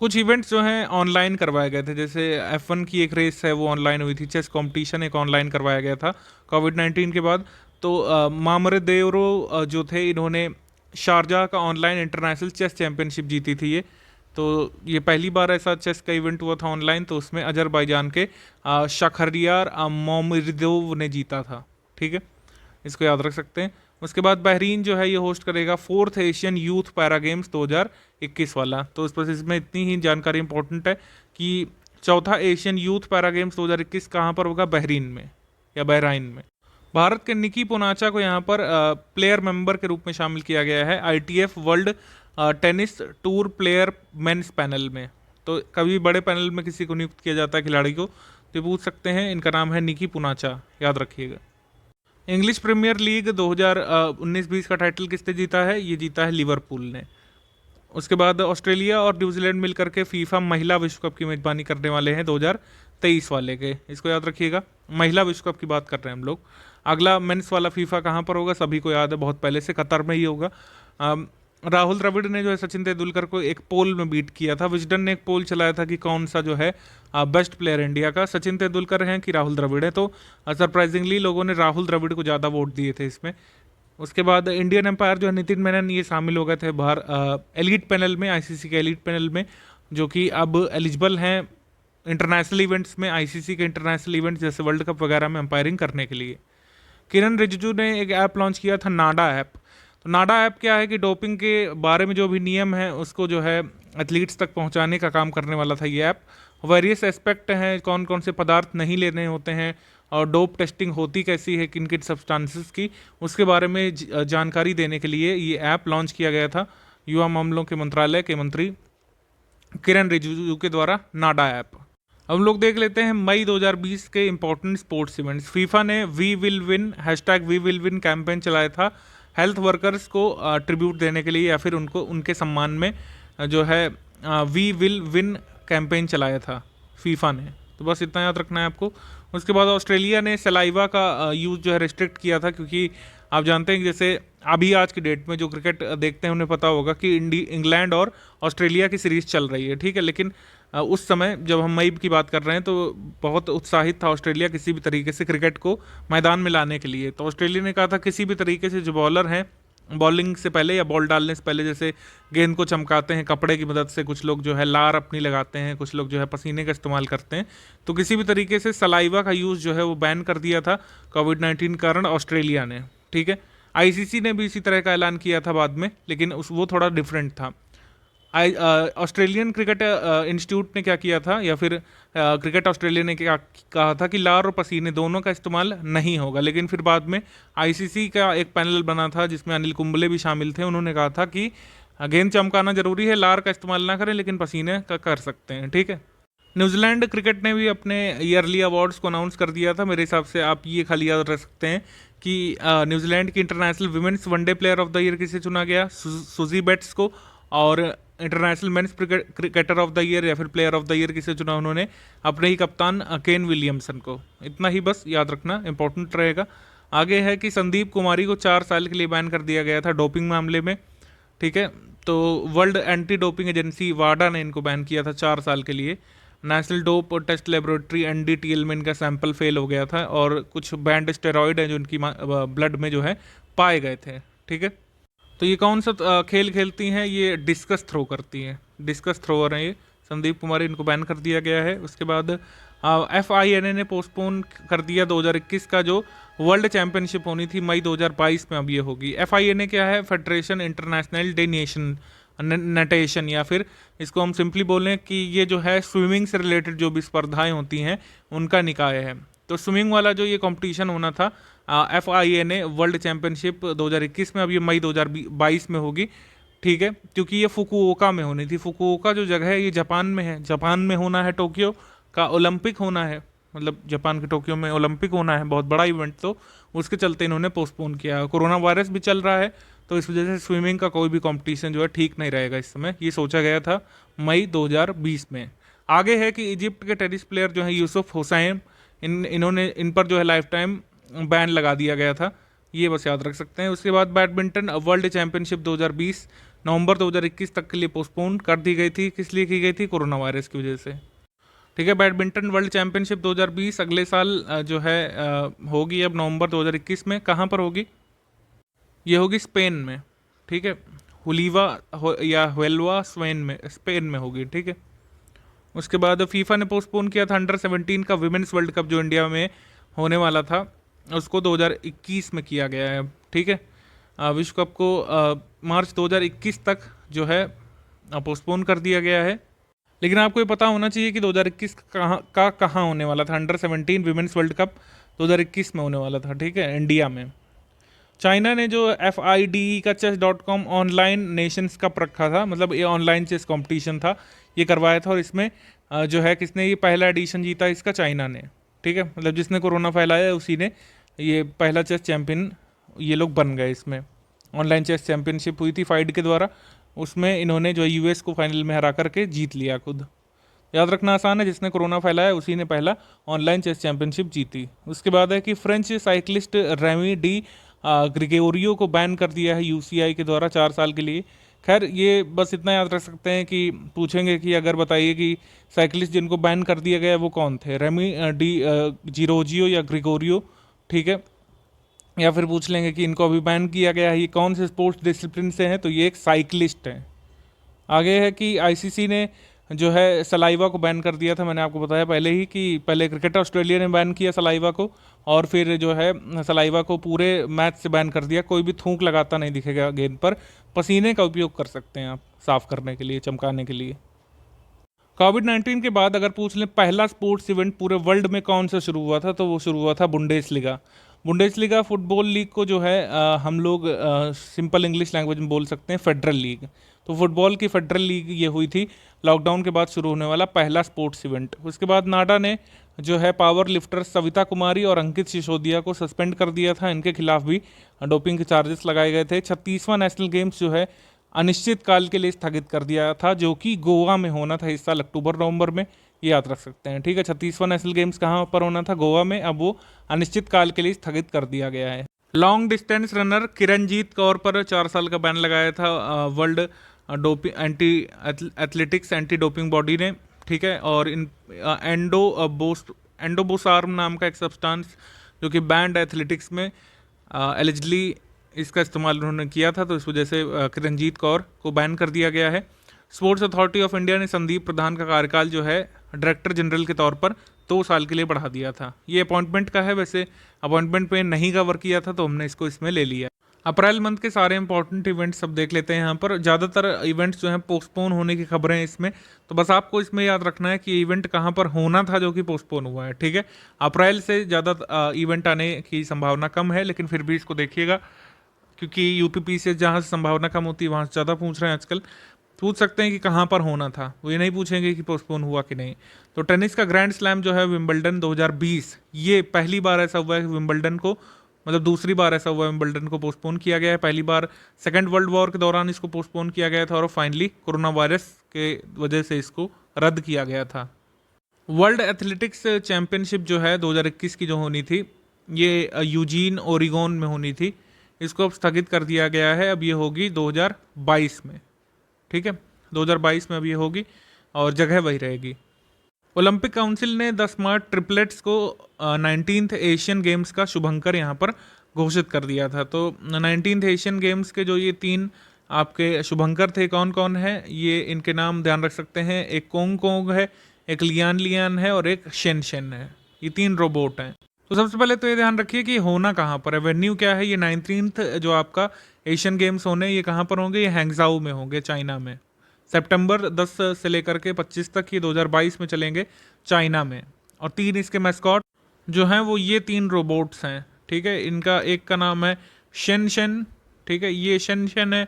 कुछ इवेंट्स जो हैं ऑनलाइन करवाए गए थे, जैसे F1 की एक रेस है वो ऑनलाइन हुई थी। चेस कंपटीशन एक ऑनलाइन करवाया गया था कोविड-19 के बाद। तो मामरे देवरो जो थे इन्होंने शारजाह का ऑनलाइन इंटरनेशनल चेस चैंपियनशिप जीती थी ये। तो ये पहली बार ऐसा चेस का इवेंट हुआ था ऑनलाइन, तो उसमें अजरबैजान के शखरियार मोमिर्दोव ने जीता था, ठीक है, इसको याद रख सकते हैं। उसके बाद बहरीन जो है ये होस्ट करेगा 4th Asian youth para games 2021 वाला। तो इस पर इसमें इतनी ही जानकारी इंपॉर्टेंट है कि चौथा एशियन यूथ पैरा गेम्स 2021 कहाँ पर होगा? बहरीन में या बहराइन में। भारत के निकी पूनाचा को यहाँ पर प्लेयर मेंबर के रूप में शामिल किया गया है ITF world tennis tour player men's panel में। तो कभी बड़े पैनल में किसी को नियुक्त किया जाता है खिलाड़ी को, तो पूछ सकते हैं। इनका नाम है निकी पूनाचा, याद रखिएगा। इंग्लिश प्रीमियर लीग 2019-20 का टाइटल किसने जीता है? ये जीता है लिवरपूल ने। उसके बाद ऑस्ट्रेलिया और न्यूजीलैंड मिलकर के फीफा महिला विश्व कप की मेजबानी करने वाले हैं 2023 वाले के, इसको याद रखिएगा। महिला विश्व कप की बात कर रहे हैं हम लोग। अगला मेंस वाला फीफा कहाँ पर होगा? सभी को याद है, बहुत पहले से कतर में ही होगा। राहुल द्रविड़ ने जो है सचिन तेंदुलकर को एक पोल में बीट किया था। विजडन ने एक पोल चलाया था कि कौन सा जो है बेस्ट प्लेयर इंडिया का, सचिन तेंदुलकर हैं कि राहुल द्रविड़ है। तो सरप्राइजिंगली लोगों ने राहुल द्रविड़ को ज़्यादा वोट दिए थे इसमें। उसके बाद इंडियन एम्पायर जो है नितिन मेनन ये शामिल हो गए थे बाहर एलिट पैनल में, ICC के एलिट पैनल में, जो कि अब एलिजिबल हैं इंटरनेशनल इवेंट्स में, ICC के इंटरनेशनल इवेंट्स जैसे वर्ल्ड कप वगैरह में अंपायरिंग करने के लिए। किरण रिजिजू ने एक ऐप लॉन्च किया था, नाडा ऐप। तो नाडा ऐप क्या है कि डोपिंग के बारे में जो भी नियम है उसको जो है एथलीट्स तक पहुंचाने का काम करने वाला था ये ऐप। वेरियस एस्पेक्ट हैं, कौन कौन से पदार्थ नहीं लेने होते हैं और डोप टेस्टिंग होती कैसी है किन किन सब्सटेंसेस की, उसके बारे में जानकारी देने के लिए ये ऐप लॉन्च किया गया था युवा मामलों के मंत्रालय के मंत्री किरण रिजिजू के द्वारा, नाडा ऐप। हम लोग देख लेते हैं मई 2020 के इंपॉर्टेंट स्पोर्ट्स इवेंट्स। फीफा ने we will win #WeWillWin campaign चलाया था हेल्थ वर्कर्स को ट्रिब्यूट देने के लिए, या फिर उनको उनके सम्मान में जो है वी विल विन कैंपेन चलाया था फीफा ने। तो बस इतना याद रखना है आपको। उसके बाद ऑस्ट्रेलिया ने सलाइवा का यूज़ जो है रिस्ट्रिक्ट किया था, क्योंकि आप जानते हैं कि जैसे अभी आज की डेट में जो क्रिकेट देखते हैं उन्हें पता होगा कि इंग्लैंड और ऑस्ट्रेलिया की सीरीज़ चल रही है, ठीक है। लेकिन उस समय जब हम मई की बात कर रहे हैं तो बहुत उत्साहित था ऑस्ट्रेलिया किसी भी तरीके से क्रिकेट को मैदान में लाने के लिए। तो ऑस्ट्रेलिया ने कहा था किसी भी तरीके से जो बॉलर हैं बॉलिंग से पहले या बॉल डालने से पहले जैसे गेंद को चमकाते हैं कपड़े की मदद से, कुछ लोग जो है लार अपनी लगाते हैं, कुछ लोग जो है पसीने का इस्तेमाल करते हैं, तो किसी भी तरीके से सलाइवा का यूज़ जो है वो बैन कर दिया था कोविड-19 कारण ऑस्ट्रेलिया ने, ठीक है। ICC ने भी इसी तरह का ऐलान किया था बाद में, लेकिन वो थोड़ा डिफरेंट था। ऑस्ट्रेलियन क्रिकेट इंस्टीट्यूट ने क्या किया था, या फिर क्रिकेट ऑस्ट्रेलिया ने क्या कहा था कि लार और पसीने दोनों का इस्तेमाल नहीं होगा। लेकिन फिर बाद में ICC का एक पैनल बना था जिसमें अनिल कुंबले भी शामिल थे। उन्होंने कहा था कि गेंद चमकाना जरूरी है, लार का इस्तेमाल ना करें, लेकिन पसीने का कर सकते हैं, ठीक है। न्यूजीलैंड क्रिकेट ने भी अपने ईयरली अवार्ड्स को अनाउंस कर दिया था। मेरे हिसाब से आप ये खाली याद रख सकते हैं कि न्यूजीलैंड की international women's one day player of the year किसे चुना गया? सुजी बेट्स को। और international men's cricketer of the year या फिर प्लेयर ऑफ द ईयर किसे चुना? उन्होंने अपने ही कप्तान केन विलियमसन को। इतना ही बस याद रखना, इंपॉर्टेंट रहेगा। आगे है कि संदीप कुमारी को 4 साल के लिए बैन कर दिया गया था डोपिंग मामले में, ठीक है। तो वर्ल्ड एंटी डोपिंग एजेंसी वाडा ने इनको बैन किया था 4 साल के लिए। National Dope Test Laboratory NDTL में इनका सैंपल फेल हो गया था और कुछ बैंड स्टेरॉइड हैं जो इनकी ब्लड में जो है पाए गए थे, ठीक है। तो ये कौन सा खेल खेलती हैं? ये डिस्कस थ्रो करती हैं, डिस्कस थ्रोअर हैं ये। संदीप कुमारी, इनको बैन कर दिया गया है। उसके बाद FINA ने पोस्टपोन कर दिया 2021 का जो वर्ल्ड चैंपियनशिप होनी थी मई 2022 में, अब ये होगी। FINA क्या है? Federation international day nation Natesan, या फिर इसको हम सिंपली बोलें कि ये जो है स्विमिंग से रिलेटेड जो भी स्पर्धाएं होती हैं उनका निकाय है। तो स्विमिंग वाला जो ये कंपटीशन होना था FINA वर्ल्ड चैंपियनशिप 2021 में, अब ये मई 2022 में होगी, ठीक है, क्योंकि ये फुकुओका में होनी थी। फुकुओका जो जगह है ये जापान में है, जापान में होना है, टोक्यो का ओलंपिक होना है, मतलब जापान के टोक्यो में ओलंपिक होना है, बहुत बड़ा इवेंट, तो उसके चलते इन्होंने पोस्टपोन किया। कोरोना वायरस भी चल रहा है तो इस वजह से स्विमिंग का कोई भी कंपटीशन जो है ठीक नहीं रहेगा इस समय। ये सोचा गया था मई 2020 में। आगे है कि इजिप्ट के टेनिस प्लेयर जो है यूसुफ हुसैन, इन पर जो है लाइफ टाइम बैन लगा दिया गया था, ये बस याद रख सकते हैं। उसके बाद बैडमिंटन वर्ल्ड चैंपियनशिप 2020 नवंबर 2021 तक के लिए पोस्टपोन कर दी गई थी। किस लिए की गई थी? कोरोना वायरस की वजह से, ठीक है। बैडमिंटन वर्ल्ड चैंपियनशिप 2020 अगले साल जो है होगी, अब नवंबर 2021 में। कहाँ पर होगी? ये होगी स्पेन में, ठीक है, या हुएल्वा स्पेन में होगी, ठीक है। उसके बाद फीफा ने पोस्टपोन किया था अंडर 17 का विमेंस वर्ल्ड कप जो इंडिया में होने वाला था, उसको 2021 में किया गया है, ठीक है। विश्व कप को मार्च 2021 तक जो है पोस्टपोन कर दिया गया है। लेकिन आपको ये पता होना चाहिए कि 2021 कहाँ होने वाला था। अंडर 17 विमेंस वर्ल्ड कप 2021 में होने वाला था, ठीक है, इंडिया में। चाइना ने जो FIDE का chess.com ऑनलाइन नेशंस कप रखा था, मतलब ये ऑनलाइन चेस कंपटीशन था, ये करवाया था, और इसमें जो है किसने ये पहला एडिशन जीता? इसका चाइना ने, ठीक है, मतलब जिसने कोरोना फैलाया उसी ने ये पहला चेस चैंपियन ये लोग बन गए। इसमें ऑनलाइन चेस चैंपियनशिप हुई थी FIDE के द्वारा, उसमें इन्होंने जो US को फाइनल में हरा करके जीत लिया खुद। याद रखना आसान है, जिसने कोरोना फैलाया उसी ने पहला ऑनलाइन चेस चैंपियनशिप जीती। उसके बाद है कि फ्रेंच साइकिलिस्ट रेमी डी ग्रिगोरियो को बैन कर दिया है UCI के द्वारा 4 साल के लिए। खैर ये बस इतना याद रख सकते हैं कि पूछेंगे कि अगर बताइए कि साइकिलिस्ट जिनको बैन कर दिया गया वो कौन थे, रेमी डी जिरोजियो या ग्रिगोरियो, ठीक है, या फिर पूछ लेंगे कि इनको अभी बैन किया गया है, ये कौन से स्पोर्ट्स डिसिप्लिन से हैं, तो ये एक साइकिलिस्ट है। आगे है कि ICC ने जो है सलाइवा को बैन कर दिया था। मैंने आपको बताया पहले ही कि पहले क्रिकेट ऑस्ट्रेलिया ने बैन किया सलाइवा को, और फिर जो है सलाइवा को पूरे मैच से बैन कर दिया। कोई भी थूक लगाता नहीं दिखेगा गेंद पर, पसीने का उपयोग कर सकते हैं आप साफ करने के लिए, चमकाने के लिए। कोविड-19 के बाद अगर पूछ लें पहला स्पोर्ट्स इवेंट पूरे वर्ल्ड में कौन सा शुरू हुआ था, तो वो शुरू हुआ था बुंडेसलीगा। बुंडेसलीगा फुटबॉल लीग को जो है हम लोग सिंपल इंग्लिश लैंग्वेज में बोल सकते हैं फेडरल लीग। तो फुटबॉल की फेडरल लीग ये हुई थी, लॉकडाउन के बाद शुरू होने वाला पहला स्पोर्ट्स इवेंट। उसके बाद नाडा ने जो है पावर लिफ्टर सविता कुमारी और अंकित सिसोदिया को सस्पेंड कर दिया था, इनके खिलाफ भी डोपिंग के चार्जेस लगाए गए थे। 36वां नेशनल गेम्स जो है अनिश्चित काल के लिए स्थगित कर दिया था, जो कि गोवा में होना था इस साल अक्टूबर नवंबर में, ये याद रख सकते हैं, ठीक है। 36वां नेशनल गेम्स कहाँ पर होना था? गोवा में, अब वो अनिश्चित काल के लिए स्थगित कर दिया गया है। Long distance runner Kiranjeet Kaur पर 4 साल का बैन लगाया था World Athletics anti doping body ने, ठीक है। और इन एंडोबोसार्म नाम का एक सब्सटेंस जो कि बैंड एथलेटिक्स में एलिजिडली इसका इस्तेमाल उन्होंने किया था, तो इस वजह से किरणजीत कौर को बैन कर दिया गया है। स्पोर्ट्स अथॉरिटी ऑफ इंडिया ने संदीप प्रधान का कार्यकाल जो है डायरेक्टर जनरल के तौर पर 2 साल के लिए बढ़ा दिया था। ये अपॉइंटमेंट का है, वैसे अपॉइंटमेंट पे नहीं कवर किया था, तो हमने इसको इसमें ले लिया। अप्रैल मंथ के सारे इंपॉर्टेंट इवेंट्स सब देख लेते हैं। यहाँ पर ज़्यादातर इवेंट्स जो हैं पोस्टपोन होने की खबरें हैं इसमें, तो बस आपको इसमें याद रखना है कि इवेंट कहाँ पर होना था जो कि पोस्टपोन हुआ है, ठीक है। अप्रैल से ज़्यादा इवेंट आने की संभावना कम है, लेकिन फिर भी इसको देखिएगा, क्योंकि UPP से जहाँ से संभावना कम होती है वहाँ से ज़्यादा पूछ रहे हैं आजकल। पूछ सकते हैं कि कहाँ पर होना था, वो ये नहीं पूछेंगे कि पोस्टपोन हुआ कि नहीं। तो टेनिस का ग्रैंड स्लैम जो है विंबलडन 2020, ये पहली बार ऐसा हुआ है कि विंबलडन को, मतलब दूसरी बार ऐसा हुआ है विंबलडन को पोस्टपोन किया गया है। पहली बार सेकेंड वर्ल्ड वॉर के दौरान इसको पोस्टपोन किया गया था, और फाइनली कोरोना वायरस के वजह से इसको रद्द किया गया था। वर्ल्ड एथलेटिक्स चैंपियनशिप जो है 2021 की जो होनी थी, ये यूजीन ओरिगोन में होनी थी, इसको अब स्थगित कर दिया गया है। अब ये होगी 2022 में, ठीक है, 2022 में अब ये होगी और जगह वही रहेगी। ओलंपिक काउंसिल ने 10 स्मार्ट ट्रिपलेट्स को 19th एशियन गेम्स का शुभंकर यहाँ पर घोषित कर दिया था। तो 19th एशियन गेम्स के जो ये 3 आपके शुभंकर थे कौन कौन है, ये इनके नाम ध्यान रख सकते हैं। एक कोंग कोंग है, एक लियान लियान है और एक शेन शेन है। ये 3 रोबोट हैं। तो सबसे पहले तो ये ध्यान रखिए कि होना कहाँ पर है, वेन्यू क्या है। ये 19th जो आपका एशियन गेम्स होने, ये कहाँ पर होंगे, ये हैंगजाऊ में होंगे, चाइना में। सितंबर 10 से लेकर के 25 तक ये 2022 में चलेंगे चाइना में। और 3 इसके मैस्कॉट जो हैं वो ये 3 रोबोट्स हैं, ठीक है। इनका एक का नाम है शेन शेन, ठीक है, ये शेन शेन है,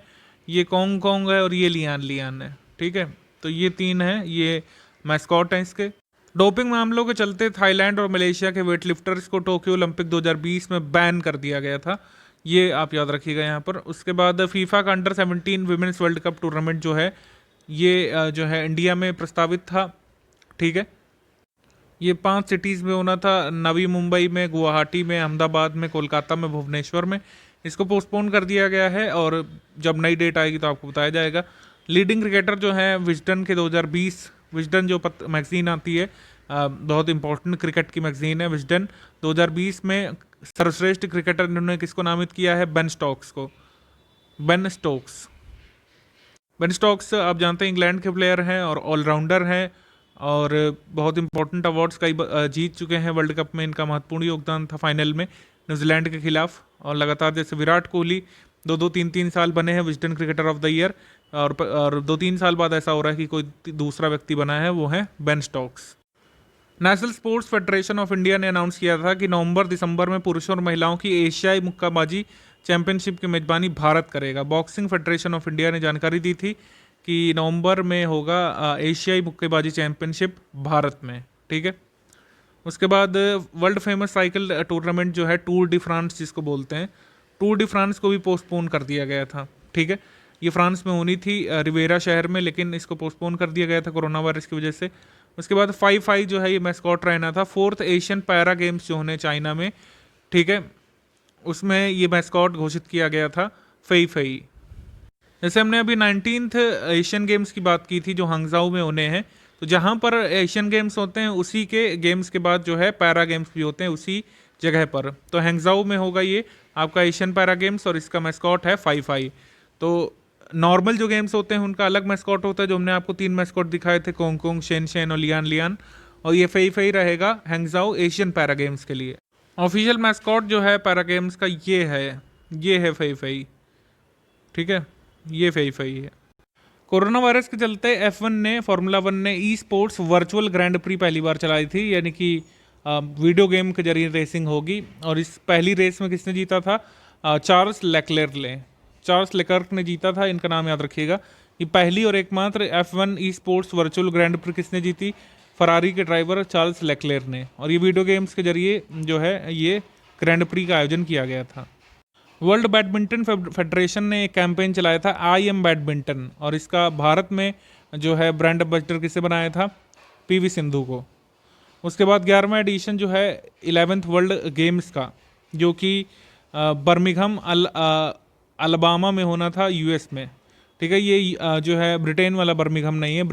ये कोंग कोंग है और ये लियान लियान है, ठीक है। तो ये 3 हैं, ये मैस्कॉट हैं इसके। डोपिंग मामलों के चलते थाईलैंड और मलेशिया के वेटलिफ्टर्स को टोक्यो ओलंपिक 2020 में बैन कर दिया गया था, ये आप याद रखिएगा यहाँ पर। उसके बाद फीफा का under 17 women's world cup tournament जो है ये जो है इंडिया में प्रस्तावित था, ठीक है। ये 5 सिटीज़ में होना था, नवी मुंबई में, गुवाहाटी में, अहमदाबाद में, कोलकाता में, भुवनेश्वर में। इसको पोस्टपोन कर दिया गया है और जब नई डेट आएगी तो आपको बताया जाएगा। लीडिंग क्रिकेटर जो हैं विजडन के 2020, विजडन जो मैगजीन आती है, बहुत इंपॉर्टेंट क्रिकेट की मैगजीन है विजडन, 2020 में सर्वश्रेष्ठ क्रिकेटर इन्होंने किसको नामित किया है, बेन स्टोक्स को। बेन स्टोक्स आप जानते हैं इंग्लैंड के प्लेयर हैं और ऑलराउंडर हैं और बहुत इंपॉर्टेंट अवार्ड्स कई जीत चुके हैं वर्ल्ड कप में। इनका महत्वपूर्ण योगदान था फाइनल में न्यूजीलैंड के खिलाफ। और लगातार जैसे विराट कोहली 2-3 साल बने हैं Wisden cricketer of the year, और 2-3 साल बाद ऐसा हो रहा है कि कोई दूसरा व्यक्ति बना है, वो है Ben Stokes. National sports federation of India ने अनाउंस किया था कि नवंबर-दिसंबर में पुरुषों और महिलाओं की एशियाई मुक्केबाजी चैंपियनशिप की मेजबानी भारत करेगा। बॉक्सिंग फेडरेशन ऑफ इंडिया ने जानकारी दी थी कि नवंबर में होगा एशियाई मुक्केबाजी चैंपियनशिप भारत में, ठीक है। उसके बाद वर्ल्ड फेमस साइकिल टूर्नामेंट जो है टूर डी फ्रांस जिसको बोलते हैं, टूर डी फ्रांस को भी पोस्टपोन कर दिया गया था, ठीक है। ये फ्रांस में होनी थी रिवेरा शहर में, लेकिन इसको पोस्टपोन कर दिया गया था कोरोना वायरस की वजह से। उसके बाद 5 जो है ये मैस्कॉट रहना था। 4th एशियन पैरा गेम्स जो होने चाइना में, ठीक है, उसमें ये मैस्कॉट घोषित किया गया था फई। जैसे हमने अभी 19th एशियन गेम्स की बात की थी जो हांगजाऊ में होने हैं, तो जहाँ पर एशियन गेम्स होते हैं उसी के गेम्स के बाद जो है पैरा गेम्स भी होते हैं उसी जगह पर। तो हैंगजाऊ में होगा ये आपका एशियन पैरा गेम्स और इसका मैस्कॉट है 5। तो नॉर्मल जो गेम्स होते हैं उनका अलग मैस्कॉट होता है, जो हमने आपको 3 मैस्कॉट दिखाए थे, कोंग कोंग, शेन शेन और लियान लियान, और ये फई रहेगा हैंगजाऊ एशियन पैरा गेम्स के लिए। ऑफिशियल मैस्कॉट जो है पैरा गेम्स का ये है फई, ठीक है, ये फई है। कोरोना वायरस के चलते F1 ने, फॉर्मूला 1 ने e sports virtual grand pre पहली बार चलाई थी, यानी कि वीडियो गेम के जरिए रेसिंग होगी। और इस पहली रेस में किसने जीता था, चार्ल्स लेक्लर्क ने जीता था। इनका नाम याद रखिएगा। ये पहली और एकमात्र F1 e sports virtual grand pre किसने जीती, फरारी के ड्राइवर चार्ल्स लेक्लर्क ने। और ये वीडियो गेम्स के जरिए जो है ये ग्रैंड प्री का आयोजन किया गया था। वर्ल्ड बैडमिंटन फेडरेशन ने एक कैंपेन चलाया था आई एम बैडमिंटन, और इसका भारत में जो है ब्रांड एम्बेसडर किसे बनाया था, PV सिंधु को। उसके बाद 11वां एडिशन जो है 11th वर्ल्ड गेम्स का, जो कि बर्मिंघम अलबामा में होना था US में, ठीक है। ये जो है ब्रिटेन वाला बर्मिंघम नहीं है,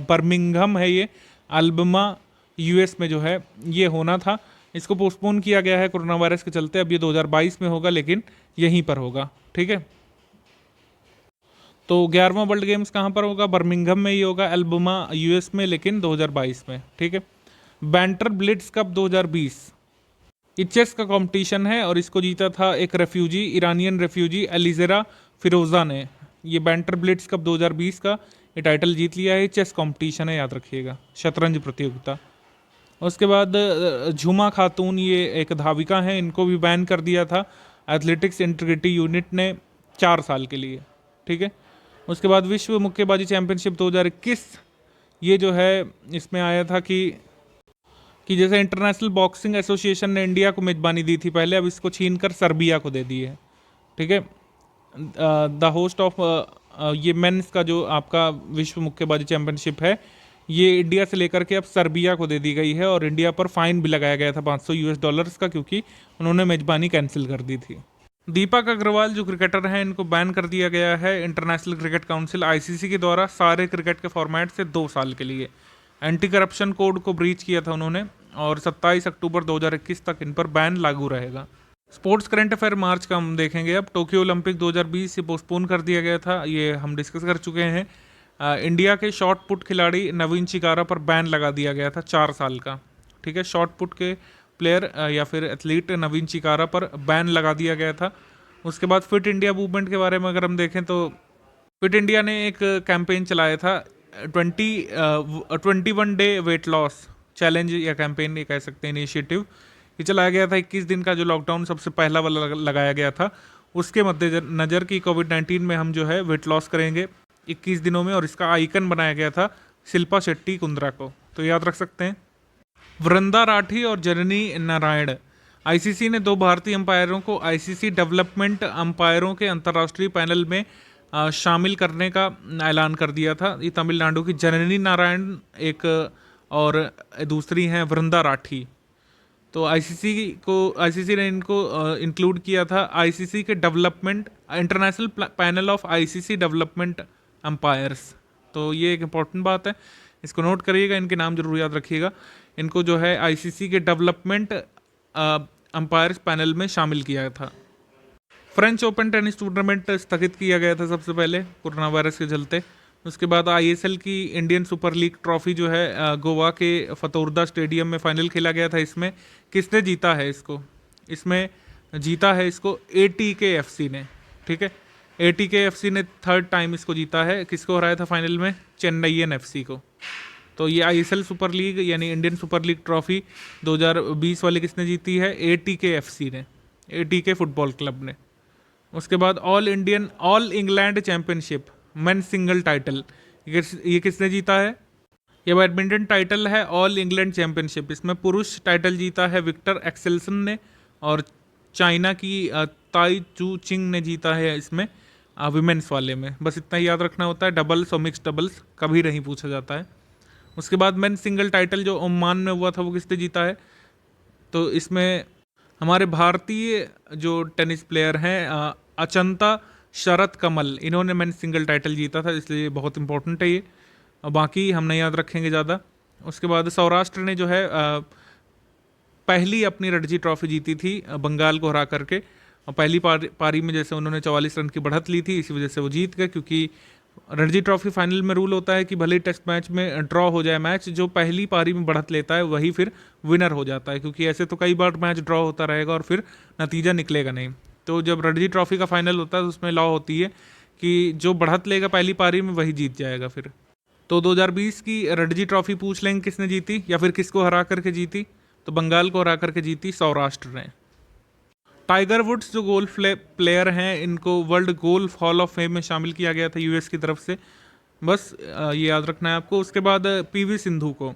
बर्मिंघम है ये, अल्बमा US में जो है ये होना था। इसको पोस्टपोन किया गया है कोरोना वायरस के चलते। अब ये 2022 में होगा, लेकिन यहीं पर होगा, ठीक है। तो 11वां वर्ल्ड गेम्स कहाँ पर होगा, बर्मिंघम में ही होगा, अल्बमा US में, लेकिन 2022 में, ठीक है। बैंटर ब्लिट्ज कप 2020 ये चेस का कंपटीशन है और इसको जीता था एक रेफ्यूजी, ईरानियन रेफ्यूजी एलिजेरा फिरोजा ने। ये बैंटर ब्लिट्ज कप 2020 का ये टाइटल जीत लिया है। चेस कंपटीशन है, याद रखिएगा, शतरंज प्रतियोगिता। उसके बाद झुमा खातून, ये एक धाविका हैं, इनको भी बैन कर दिया था एथलेटिक्स इंटीग्रिटी यूनिट ने 4 साल के लिए, ठीक है। उसके बाद विश्व मुक्केबाजी चैंपियनशिप 2021 ये जो है इसमें आया था कि जैसे इंटरनेशनल बॉक्सिंग एसोसिएशन ने इंडिया को मेजबानी दी थी पहले, अब इसको छीन कर सर्बिया को दे दी है, ठीक है। द होस्ट ऑफ ये मेंस का जो आपका विश्व मुक्केबाजी चैंपियनशिप है ये इंडिया से लेकर के अब सर्बिया को दे दी गई है, और इंडिया पर फाइन भी लगाया गया था $500 का, क्योंकि उन्होंने मेजबानी कैंसिल कर दी थी। दीपक अग्रवाल जो क्रिकेटर हैं इनको बैन कर दिया गया है इंटरनेशनल क्रिकेट काउंसिल ICC के द्वारा सारे क्रिकेट के फॉर्मेट से 2 साल के लिए। एंटी करप्शन कोड को ब्रीच किया था उन्होंने, और 27 अक्टूबर 2021 तक इन पर बैन लागू रहेगा। स्पोर्ट्स करंट अफेयर मार्च का हम देखेंगे। अब टोक्यो ओलंपिक 2020 से पोस्टपोन कर दिया गया था, ये हम डिस्कस कर चुके हैं। इंडिया के शॉट पुट खिलाड़ी नवीन चिकारा पर बैन लगा दिया गया था 4 साल का। ठीक है, शॉट पुट के प्लेयर या फिर एथलीट नवीन चिकारा पर बैन लगा दिया गया था। उसके बाद फिट इंडिया मूवमेंट के बारे में अगर हम देखें तो फिट इंडिया ने एक कैंपेन चलाया था 21 डे वेट लॉस चैलेंज या कैंपेन ये कह सकते हैं, इनिशिएटिव ये चलाया गया था। 21 दिन का जो लॉकडाउन सबसे पहला वाला लगाया गया था, उसके मद्देनजर की कोविड-19 में हम जो है वेट लॉस करेंगे 21 दिनों में, और इसका आइकन बनाया गया था शिल्पा शेट्टी कुंद्रा को, तो याद रख सकते हैं। वृंदा राठी और जननी नारायण, आईसीसी ने 2 भारतीय अंपायरों को आईसीसी डेवलपमेंट अंपायरों के अंतर्राष्ट्रीय पैनल में शामिल करने का ऐलान कर दिया था। ये तमिलनाडु की जननी नारायण एक और दूसरी हैं वृंदा राठी। तो आईसीसी ने इनको इंक्लूड किया था आईसीसी के development international panel of ICC development umpires. तो ये एक इंपॉर्टेंट बात है, इसको नोट करिएगा, इनके नाम जरूर याद रखिएगा। इनको जो है आईसीसी के डेवलपमेंट अंपायर्स पैनल में शामिल किया था। फ्रेंच ओपन टेनिस टूर्नामेंट स्थगित किया गया था सबसे पहले कोरोना वायरस के चलते। उसके बाद आईएसएल की इंडियन सुपर लीग ट्रॉफी जो है गोवा के फतोरदा स्टेडियम में फाइनल खेला गया था। इसमें किसने जीता है इसको? इसमें जीता है इसको एटीके एफसी ने। ठीक है, एटीके एफसी ने 3rd टाइम इसको जीता है। किसको हराया था फाइनल में? चेन्नईयन एफसी को। तो ये आईएसएल सुपर लीग यानी इंडियन सुपर लीग ट्रॉफी 2020 वाली किसने जीती है? एटीके एफसी ने, एटीके फुटबॉल क्लब ने। उसके बाद all England championship men single title, ये किसने जीता है? ये बैडमिंटन टाइटल है ऑल इंग्लैंड चैंपियनशिप। इसमें पुरुष टाइटल जीता है विक्टर एक्सेल्सन ने, और चाइना की ताई चू चिंग ने जीता है इसमें विमेंस वाले में। बस इतना ही याद रखना होता है, डबल्स और मिक्स डबल्स कभी नहीं पूछा जाता है। उसके बाद मेन सिंगल टाइटल जो ओमान में हुआ था वो किसने जीता है? तो इसमें हमारे भारतीय जो टेनिस प्लेयर हैं अचंता शरत कमल, इन्होंने मेन सिंगल टाइटल जीता था, इसलिए बहुत इंपॉर्टेंट है ये। बाकी हम नहीं याद रखेंगे ज़्यादा। उसके बाद सौराष्ट्र ने जो है पहली अपनी रणजी ट्रॉफी जीती थी बंगाल को हरा करके। पहली पारी में जैसे उन्होंने 44 रन की बढ़त ली थी, इसी वजह से वो जीत गए, क्योंकि रणजी ट्रॉफी फाइनल में रूल होता है कि भले टेस्ट मैच में ड्रॉ हो जाए मैच, जो पहली पारी में बढ़त लेता है वही फिर विनर हो जाता है, क्योंकि ऐसे तो कई बार मैच ड्रॉ होता रहेगा और फिर नतीजा निकलेगा नहीं। तो जब रणजी ट्रॉफी का फाइनल होता है तो उसमें लॉ होती है कि जो बढ़त लेगा पहली पारी में वही जीत जाएगा फिर। तो 2020 की रणजी ट्रॉफी पूछ लेंगे किसने जीती या फिर किसको हरा करके जीती, तो बंगाल को हरा करके जीती सौराष्ट्र ने। टाइगर वुड्स जो गोल्फ प्लेयर हैं, इनको world golf hall of fame में शामिल किया गया था यूएस की तरफ से। बस ये याद रखना है आपको। उसके बाद पीवी सिंधु को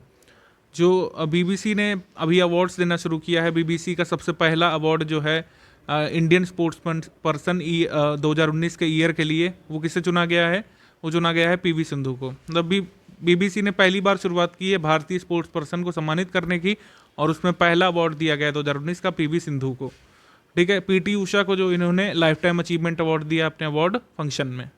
जो बीबीसी ने अभी अवार्ड्स देना शुरू किया है, बीबीसी का सबसे पहला अवार्ड जो है इंडियन स्पोर्ट्स पर्सन 2019 के ईयर के लिए, वो किसे चुना गया है? वो चुना गया है पीवी सिंधु को। मतलब बीबीसी ने पहली बार शुरुआत की है भारतीय स्पोर्ट्स पर्सन को सम्मानित करने की, और उसमें पहला अवार्ड दिया गया 2019 का पीवी सिंधु को। ठीक है, पीटी उषा को जो इन्होंने लाइफ टाइम अचीवमेंट अवार्ड दिया अपने अवार्ड फंक्शन में।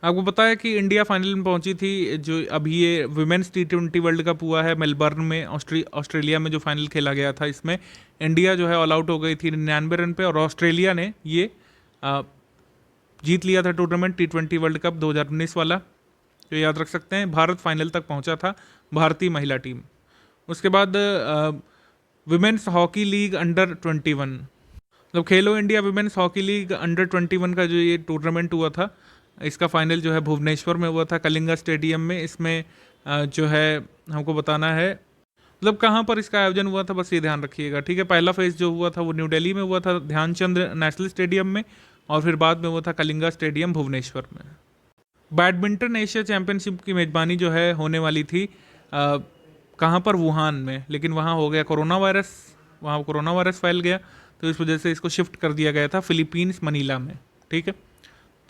आपको पता है कि इंडिया फाइनल में पहुंची थी, जो अभी ये विमेंस T20 वर्ल्ड कप हुआ है मेलबर्न में ऑस्ट्रेलिया में जो फाइनल खेला गया था, इसमें इंडिया जो है ऑल आउट हो गई थी 99 रन पे, और ऑस्ट्रेलिया ने ये जीत लिया था टूर्नामेंट T20 वर्ल्ड कप 2019 वाला, जो याद रख सकते हैं। भारत फाइनल तक पहुंचा था, भारतीय महिला टीम। उसके बाद विमेंस हॉकी लीग अंडर 21, मतलब खेलो India women's hockey league under 21 का जो ये टूर्नामेंट हुआ था, इसका फाइनल जो है भुवनेश्वर में हुआ था कलिंगा स्टेडियम में। इसमें जो है हमको बताना है मतलब कहाँ पर इसका आयोजन हुआ था, बस ये ध्यान रखिएगा। ठीक है, पहला फेज जो हुआ था वो न्यू दिल्ली में हुआ था ध्यानचंद नेशनल स्टेडियम में, और फिर बाद में हुआ था कलिंगा स्टेडियम भुवनेश्वर में। बैडमिंटन एशिया चैंपियनशिप की मेजबानी जो है होने वाली थी कहाँ पर? वुहान में, लेकिन वहाँ हो गया कोरोना वायरस फैल गया, तो इस वजह से इसको शिफ्ट कर दिया गया था फिलीपींस मनीला में। ठीक है,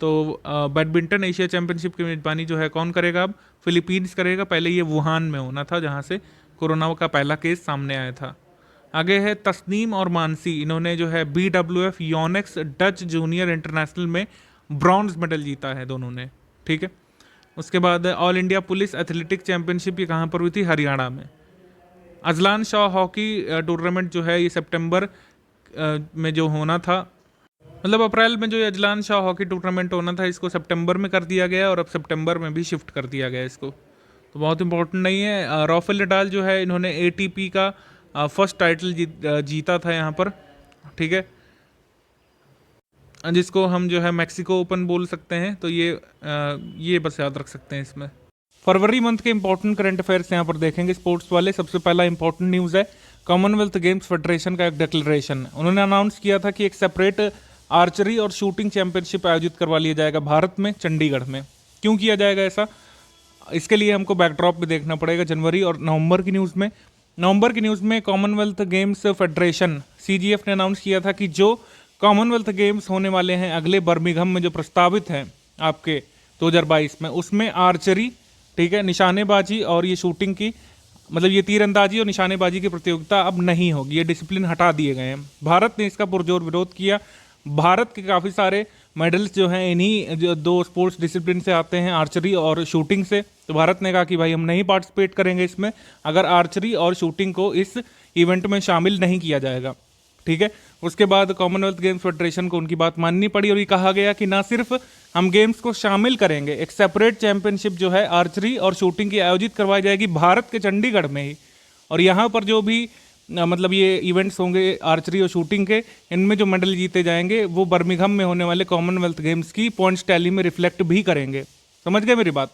तो बैडमिंटन एशिया चैंपियनशिप की मेजबानी जो है कौन करेगा? अब फिलीपींस करेगा। पहले ये वुहान में होना था, जहाँ से कोरोना का पहला केस सामने आया था। आगे है तस्नीम और मानसी, इन्होंने जो है BWF Yonex Dutch junior international में ब्रॉन्ज मेडल जीता है दोनों ने। ठीक है, उसके बाद all India police athletic championship ये कहाँ पर हुई थी? हरियाणा में। अजलान शाह हॉकी टूर्नामेंट जो है ये सितंबर में जो होना था, मतलब अप्रैल में जो ये अजलान शाह हॉकी टूर्नामेंट होना था, इसको सितंबर में कर दिया गया और अब सितंबर में भी शिफ्ट कर दिया गया इसको। तो बहुत इंपॉर्टेंट नहीं है। राफेल नडाल जो है, इन्होंने एटीपी का फर्स्ट टाइटल जीता था यहाँ पर, ठीक है, जिसको हम जो है मैक्सिको ओपन बोल सकते हैं। तो ये बस याद रख सकते हैं इसमें। फरवरी मंथ के इंपॉर्टेंट करंट अफेयर्स यहाँ पर देखेंगे स्पोर्ट्स वाले। सबसे पहला इंपॉर्टेंट न्यूज़ है कॉमनवेल्थ गेम्स फेडरेशन का एक डिक्लेरेशन। उन्होंने अनाउंस किया था कि एक सेपरेट आर्चरी और शूटिंग चैंपियनशिप आयोजित करवा लिया जाएगा भारत में, चंडीगढ़ में। क्यों किया जाएगा ऐसा, इसके लिए हमको बैकड्रॉप भी देखना पड़ेगा। जनवरी और नवंबर की न्यूज़ में कॉमनवेल्थ गेम्स फेडरेशन CGF ने अनाउंस किया था कि जो कॉमनवेल्थ गेम्स होने वाले हैं अगले बर्मिंघम में, जो प्रस्तावित हैं आपके 2022 में, उसमें आर्चरी, ठीक है, निशानेबाजी और ये शूटिंग की, मतलब ये तीरंदाजी और निशानेबाजी की प्रतियोगिता अब नहीं होगी। ये डिसिप्लिन हटा दिए गए हैं। भारत ने इसका पुरजोर विरोध किया। भारत के काफ़ी सारे मेडल्स जो हैं इन्हीं जो दो स्पोर्ट्स डिसिप्लिन से आते हैं, आर्चरी और शूटिंग से। तो भारत ने कहा कि भाई हम नहीं पार्टिसिपेट करेंगे इसमें अगर आर्चरी और शूटिंग को इस इवेंट में शामिल नहीं किया जाएगा, ठीक है। उसके बाद कॉमनवेल्थ गेम्स फेडरेशन को उनकी बात माननी पड़ी और ये कहा गया कि ना सिर्फ हम गेम्स को शामिल करेंगे, एक सेपरेट चैंपियनशिप जो है आर्चरी और शूटिंग की आयोजित करवाई जाएगी भारत के चंडीगढ़ में ही। और यहाँ पर जो भी मतलब ये इवेंट्स होंगे आर्चरी और शूटिंग के, इनमें जो मेडल जीते जाएंगे वो बर्मिंघम में होने वाले कॉमनवेल्थ गेम्स की पॉइंट्स टैली में रिफ्लेक्ट भी करेंगे। समझ गए मेरी बात?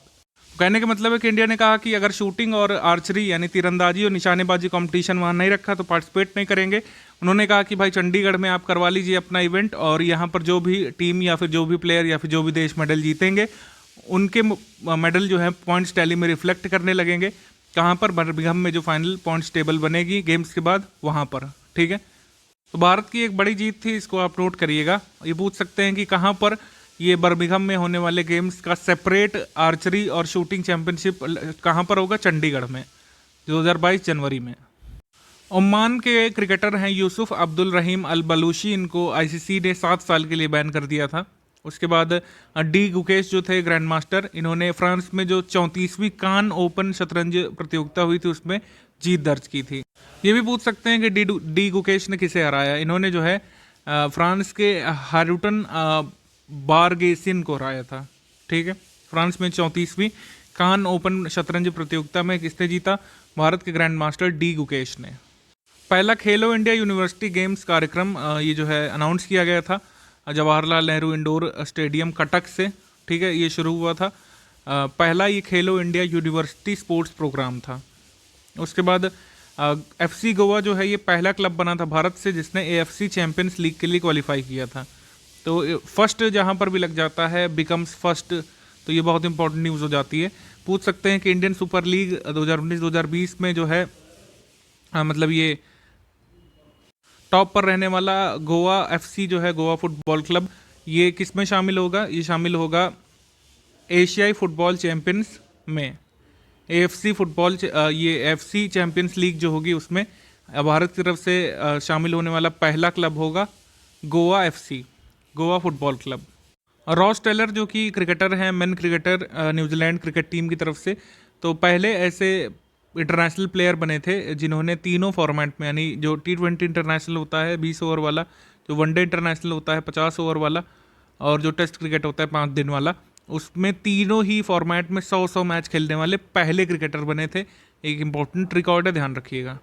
कहने का मतलब है कि इंडिया ने कहा कि अगर शूटिंग और आर्चरी यानी तीरंदाजी और निशानेबाजी कंपटीशन वहाँ नहीं रखा तो पार्टिसिपेट नहीं करेंगे। उन्होंने कहा कि भाई चंडीगढ़ में आप करवा लीजिए अपना इवेंट, और यहाँ पर जो भी टीम या फिर जो भी प्लेयर या फिर जो भी देश मेडल जीतेंगे उनके मेडल जो है पॉइंट्स टैली में रिफ्लेक्ट करने लगेंगे। कहाँ पर? बर्मिंघम में जो फाइनल पॉइंट्स टेबल बनेगी गेम्स के बाद, वहाँ पर, ठीक है। तो भारत की एक बड़ी जीत थी, इसको आप नोट करिएगा। ये पूछ सकते हैं कि कहाँ पर ये बर्मिंघम में होने वाले गेम्स का सेपरेट आर्चरी और शूटिंग चैंपियनशिप कहाँ पर होगा? चंडीगढ़ में, 2022 जनवरी में। ओमान के क्रिकेटर हैं यूसुफ अब्दुल रहीम अल बलूची, इनको ICC ने 7 साल के लिए बैन कर दिया था। उसके बाद डी गुकेश जो थे ग्रैंड मास्टर, इन्होंने फ्रांस में जो 34वीं कान ओपन शतरंज प्रतियोगिता हुई थी उसमें जीत दर्ज की थी। ये भी पूछ सकते हैं कि डी गुकेश ने किसे हराया। इन्होंने जो है फ्रांस के हारूटन बारगेसिन को हराया था, ठीक है। फ्रांस में 34वीं कान ओपन शतरंज प्रतियोगिता में किसने जीता? भारत के ग्रैंड मास्टर डी गुकेश ने। पहला खेलो इंडिया यूनिवर्सिटी गेम्स कार्यक्रम ये जो है अनाउंस किया गया था जवाहरलाल नेहरू इंडोर स्टेडियम कटक से, ठीक है। ये शुरू हुआ था पहला ये खेलो इंडिया यूनिवर्सिटी स्पोर्ट्स प्रोग्राम था। उसके बाद FC गोवा जो है ये पहला क्लब बना था भारत से जिसने AFC चैंपियंस लीग के लिए क्वालिफाई किया था। तो फर्स्ट जहाँ पर भी लग जाता है बिकम्स फर्स्ट, तो ये बहुत इंपॉर्टेंट न्यूज़ हो जाती है। पूछ सकते हैं कि इंडियन सुपर लीग 2019-2020 में जो है मतलब ये टॉप पर रहने वाला गोवा FC जो है गोवा फुटबॉल क्लब, ये किस में शामिल होगा? ये शामिल होगा एशियाई फुटबॉल चैंपियंस में। AFC फुटबॉल ये FC चैंपियंस लीग जो होगी उसमें भारत की तरफ से शामिल होने वाला पहला क्लब होगा Goa FC, Goa football club. Ross Taylor जो कि क्रिकेटर हैं, men cricketer New Zealand cricket team की तरफ से, तो पहले ऐसे इंटरनेशनल प्लेयर बने थे जिन्होंने तीनों फॉर्मेट में, यानी जो T20 इंटरनेशनल होता है 20 ओवर वाला, जो वनडे इंटरनेशनल होता है 50 ओवर वाला, और जो टेस्ट क्रिकेट होता है 5 दिन वाला, उसमें तीनों ही फॉर्मेट में 100 मैच खेलने वाले पहले क्रिकेटर बने थे। एक इंपॉर्टेंट रिकॉर्ड है, ध्यान रखिएगा।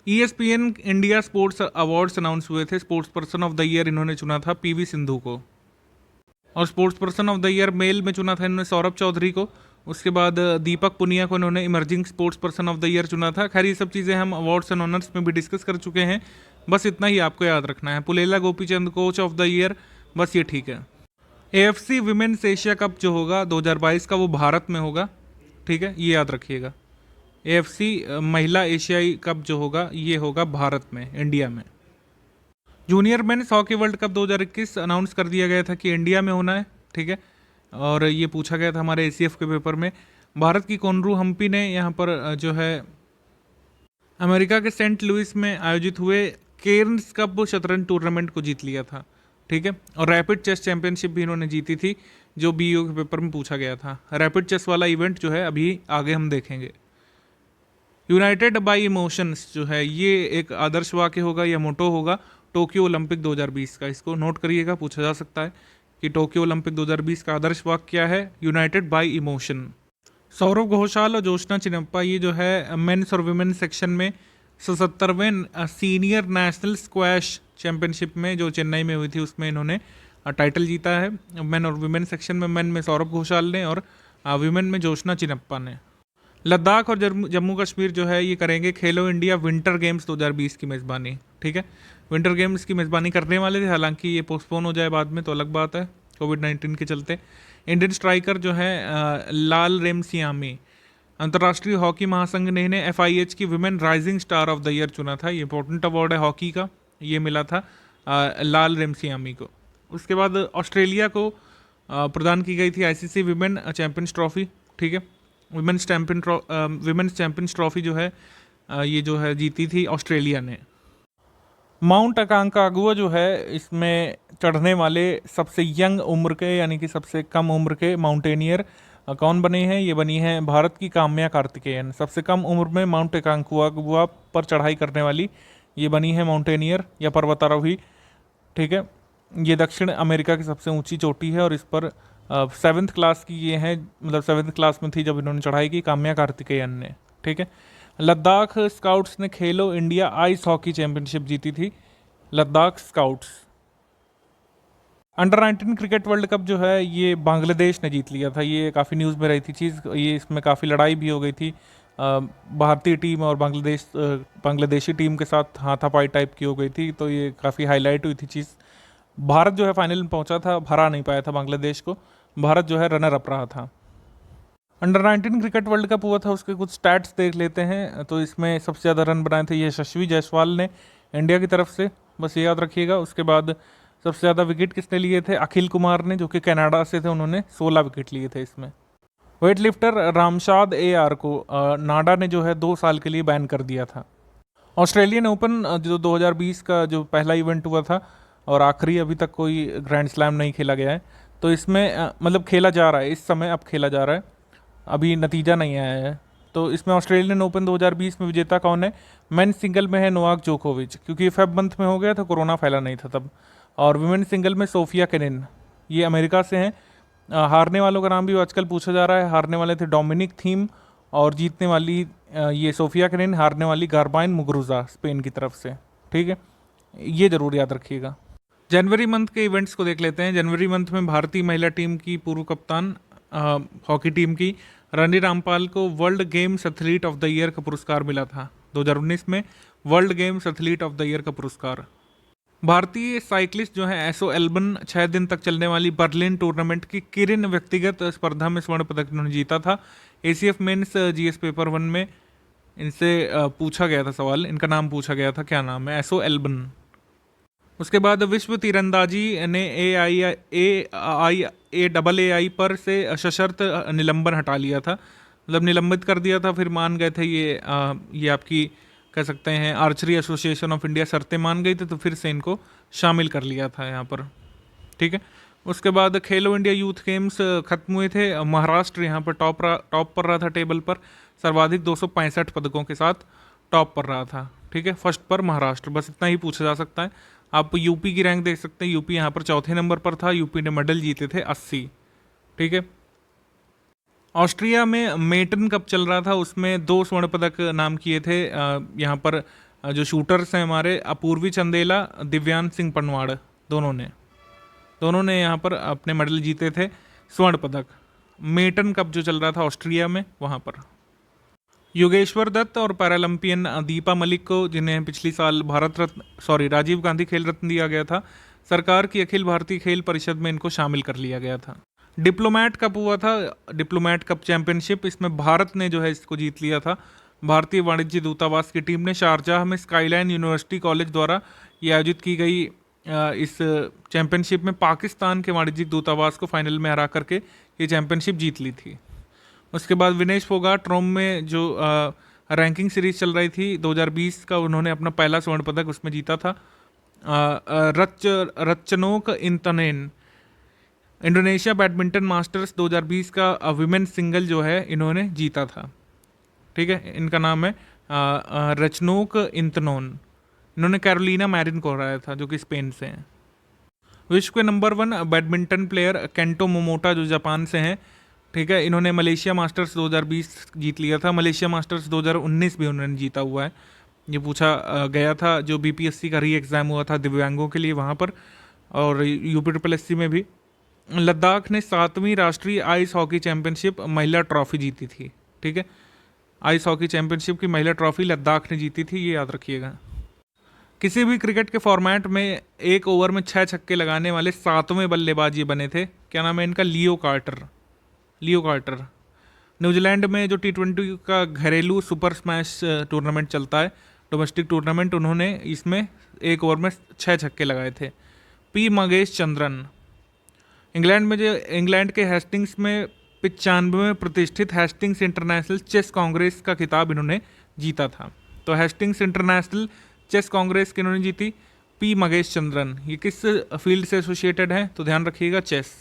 ESPN India sports awards announce हुए थे। Sports person of the year इन्होंने चुना था PV सिंधु को, और sports person of the year male में चुना था इन्होंने सौरभ चौधरी को। उसके बाद दीपक पुनिया को इन्होंने emerging sports person of the year चुना था। खैर ये सब चीज़ें हम अवार्ड्स एंड ऑनर्स में भी डिस्कस कर चुके हैं, बस इतना ही आपको याद रखना है। Pullela Gopichand coach of the year, बस ये ठीक है। AFC विमेंस एशिया कप जो होगा 2022 का वो भारत में होगा, ठीक है, ये याद रखिएगा। AFC महिला एशियाई कप जो होगा ये होगा भारत में, इंडिया में। Junior men's hockey world cup 2021 announce कर दिया गया था कि इंडिया में होना है, ठीक है। और ये पूछा गया था हमारे ACF के पेपर में। भारत की कोनरू हम्पी ने यहाँ पर जो है अमेरिका के सेंट लुइस में आयोजित हुए केर्न्स कप शतरंज टूर्नामेंट को जीत लिया था, ठीक है। और रैपिड चेस चैंपियनशिप भी इन्होंने जीती थी, जो BU के पेपर में पूछा गया था। रैपिड चेस वाला इवेंट जो है अभी आगे हम देखेंगे। यूनाइटेड बाई इमोशंस जो है ये एक आदर्श वाक्य होगा या मोटो होगा। टोक्यो ओलंपिक 2020 का, इसको नोट करिएगा, पूछा जा सकता है कि टोक्यो ओलंपिक 2020 का आदर्श वाक्य क्या है? United bye emotion. Saurabh Ghoshal और जोशना चिनप्पा, ये जो है मेंस और वुमेन सेक्शन में 77वें सीनियर नेशनल स्क्वैश चैंपियनशिप में जो चेन्नई में हुई थी उसमें इन्होंने टाइटल जीता है। मेन और वुमेन सेक्शन में मेन में सौरभ घोषाल ने और वुमेन में जोशना चिनप्पा ने। लद्दाख और जम्मू कश्मीर जो है ये करेंगे खेलो इंडिया विंटर गेम्स 2020 की मेज़बानी। ठीक है, विंटर गेम्स की मेज़बानी करने वाले थे, हालांकि ये पोस्टपोन हो जाए बाद में तो अलग बात है कोविड-19 के चलते। इंडियन स्ट्राइकर जो है लाल रेमसियामी, अंतर्राष्ट्रीय हॉकी महासंघ ने इन्हें FIH की women rising star of the year चुना था। ये इंपॉर्टेंट अवार्ड है हॉकी का, ये मिला था लाल रेमसियामी को। उसके बाद ऑस्ट्रेलिया को प्रदान की गई थी ICC विमेन चैंपियंस ट्रॉफी। ठीक है, विमेन्स चैंपियंस ट्रॉफी जो है ये जो है जीती थी ऑस्ट्रेलिया ने। माउंट अकांकागुआ जो है इसमें चढ़ने वाले सबसे यंग उम्र के यानी कि सबसे कम उम्र के माउंटेनियर कौन बने हैं? ये बनी है भारत की काम्या कार्तिकेयन। सबसे कम उम्र में माउंट अकांकागुआ पर चढ़ाई करने वाली ये बनी है माउंटेनियर या पर्वतारोही। ठीक है, ये दक्षिण अमेरिका की सबसे ऊंची चोटी है और इस पर 7th क्लास की ये है, मतलब 7th क्लास में थी जब इन्होंने चढ़ाई की, काम्या कार्तिकेयन ने। ठीक है, लद्दाख स्काउट्स ने खेलो इंडिया आइस हॉकी चैंपियनशिप जीती थी, Ladakh scouts. Under 19 cricket world cup जो है ये बांग्लादेश ने जीत लिया था। ये काफ़ी न्यूज़ में रही थी चीज़, ये इसमें काफ़ी लड़ाई भी हो गई थी। भारतीय टीम और बांग्लादेशी टीम के साथ हाथापाई टाइप की हो गई थी, तो ये काफ़ी हाईलाइट हुई थी चीज़। भारत जो है फाइनल में पहुंचा था, हरा नहीं पाया था बांग्लादेश को, भारत जो है रनर अप रहा था। अंडर 19 क्रिकेट वर्ल्ड कप हुआ था, उसके कुछ स्टैट्स देख लेते हैं। तो इसमें सबसे ज़्यादा रन बनाए थे यशस्वी जायसवाल ने इंडिया की तरफ से, बस ये याद रखिएगा। उसके बाद सबसे ज़्यादा विकेट किसने लिए थे? अखिल कुमार ने, जो कि कनाडा से थे, उन्होंने 16 विकेट लिए थे इसमें। वेट लिफ्टर रामशाद AR को नाडा ने जो है 2 साल के लिए बैन कर दिया था। ऑस्ट्रेलियन ओपन जो 2020 का जो पहला इवेंट हुआ था और आखिरी, अभी तक कोई ग्रैंड स्लैम नहीं खेला गया है, तो इसमें मतलब खेला जा रहा है इस समय, अब खेला जा रहा है, अभी नतीजा नहीं आया है। तो इसमें ऑस्ट्रेलियन ओपन 2020 में विजेता कौन है? मेन सिंगल में है नोवाक जोकोविच, क्योंकि फेब मंथ में हो गया था, कोरोना फैला नहीं था तब। और वुमेन सिंगल में सोफिया केनिन, ये अमेरिका से हैं। हारने वालों का नाम भी आजकल पूछा जा रहा है। हारने वाले थे डोमिनिक थीम और जीतने वाली ये सोफिया केनिन, हारने वाली गार्बाइन मुगरुजा स्पेन की तरफ से। ठीक है, ये ज़रूर याद रखिएगा। जनवरी मंथ के इवेंट्स को देख लेते हैं। जनवरी मंथ में भारतीय महिला टीम की पूर्व कप्तान हॉकी टीम की रानी रामपाल को world games athlete of the year का पुरस्कार मिला था 2019 में, world games athlete of the year का पुरस्कार। भारतीय साइकिलिस्ट जो है एसो एल्बन 6 दिन तक चलने वाली बर्लिन टूर्नामेंट की किरिन व्यक्तिगत स्पर्धा में स्वर्ण पदक इन्होंने जीता था। ACF मेंस GS पेपर 1 में इनसे पूछा गया था सवाल, इनका नाम पूछा गया था, क्या नाम है? एसो एल्बन। उसके बाद विश्व तीरंदाजी ने AAI पर से सशर्त निलंबन हटा लिया था, मतलब निलंबित कर दिया था, फिर मान गए थे ये आपकी कह सकते हैं आर्चरी एसोसिएशन ऑफ इंडिया शर्तें मान गई थी, तो फिर से इनको शामिल कर लिया था यहाँ पर। ठीक है, उसके बाद खेलो इंडिया यूथ गेम्स खत्म हुए थे। महाराष्ट्र यहाँ पर टॉप पर रहा था टेबल पर, सर्वाधिक 265 पदकों के साथ टॉप पर रहा था। ठीक है, फर्स्ट पर महाराष्ट्र, बस इतना ही पूछा जा सकता है। आप यूपी की रैंक देख सकते हैं, यूपी यहाँ पर 4थे नंबर पर था, यूपी ने मेडल जीते थे 80। ठीक है, ऑस्ट्रिया में मेटन कप चल रहा था, उसमें 2 स्वर्ण पदक नाम किए थे यहाँ पर जो शूटर्स हैं हमारे, अपूर्वी चंदेला, दिव्यांश सिंह पनवाड़, दोनों ने यहाँ पर अपने मेडल जीते थे, स्वर्ण पदक। मेटन कप जो चल रहा था ऑस्ट्रिया में, वहाँ पर। योगेश्वर दत्त और पैरालंपियन दीपा मलिक को, जिन्हें पिछली साल राजीव गांधी खेल रत्न दिया गया था, सरकार की अखिल भारतीय खेल परिषद में इनको शामिल कर लिया गया था। डिप्लोमैट कप हुआ था, डिप्लोमैट कप चैंपियनशिप, इसमें भारत ने जो है इसको जीत लिया था। भारतीय वाणिज्य दूतावास की टीम ने शारजाह में स्काईलाइन यूनिवर्सिटी कॉलेज द्वारा ये आयोजित की गई इस चैंपियनशिप में पाकिस्तान के वाणिज्यिक दूतावास को फाइनल में हरा करके ये चैंपियनशिप जीत ली थी। उसके बाद विनेश फोगाट रोम में जो रैंकिंग सीरीज चल रही थी 2020 का, उन्होंने अपना पहला स्वर्ण पदक उसमें जीता था। रचनोक इंतनेन इंडोनेशिया बैडमिंटन मास्टर्स 2020 का विमेन सिंगल जो है इन्होंने जीता था। ठीक है, इनका नाम है रचनोक इंतनोन, इन्होंने कैरोलिना मैरिन को हराया था, जो कि स्पेन से हैं। विश्व के number 1 badminton player Kento Momota, जो जापान से हैं, ठीक है, इन्होंने मलेशिया मास्टर्स 2020 जीत लिया था। मलेशिया मास्टर्स 2019 भी उन्होंने जीता हुआ है। ये पूछा गया था, जो बीपीएससी का री एग्ज़ाम हुआ था दिव्यांगों के लिए वहाँ पर, और यूपी में भी। लद्दाख ने 7वीं राष्ट्रीय आइस हॉकी चैंपियनशिप महिला ट्रॉफी जीती थी, ठीक है। आइस हॉकी चैंपियनशिप की महिला ट्रॉफी लद्दाख ने जीती थी, ये याद रखिएगा। किसी भी क्रिकेट के फॉर्मेट में एक ओवर में 6 छक्के लगाने वाले 7वें बल्लेबाज ये बने थे। क्या नाम है इनका? लियो कार्टर। न्यूजीलैंड में जो T20 का घरेलू सुपर स्मैश टूर्नामेंट चलता है, डोमेस्टिक टूर्नामेंट, उन्होंने इसमें एक ओवर में 6 छक्के लगाए थे। पी मगेश चंद्रन। इंग्लैंड के हेस्टिंग्स में 95वें प्रतिष्ठित हेस्टिंग्स इंटरनेशनल चेस कांग्रेस का खिताब इन्होंने जीता था। तो हेस्टिंग्स इंटरनेशनल चेस कांग्रेस की इन्होंने जीती। पी मगेश चंद्रन, ये किस फील्ड से एसोसिएटेड है? तो ध्यान रखिएगा, चेस।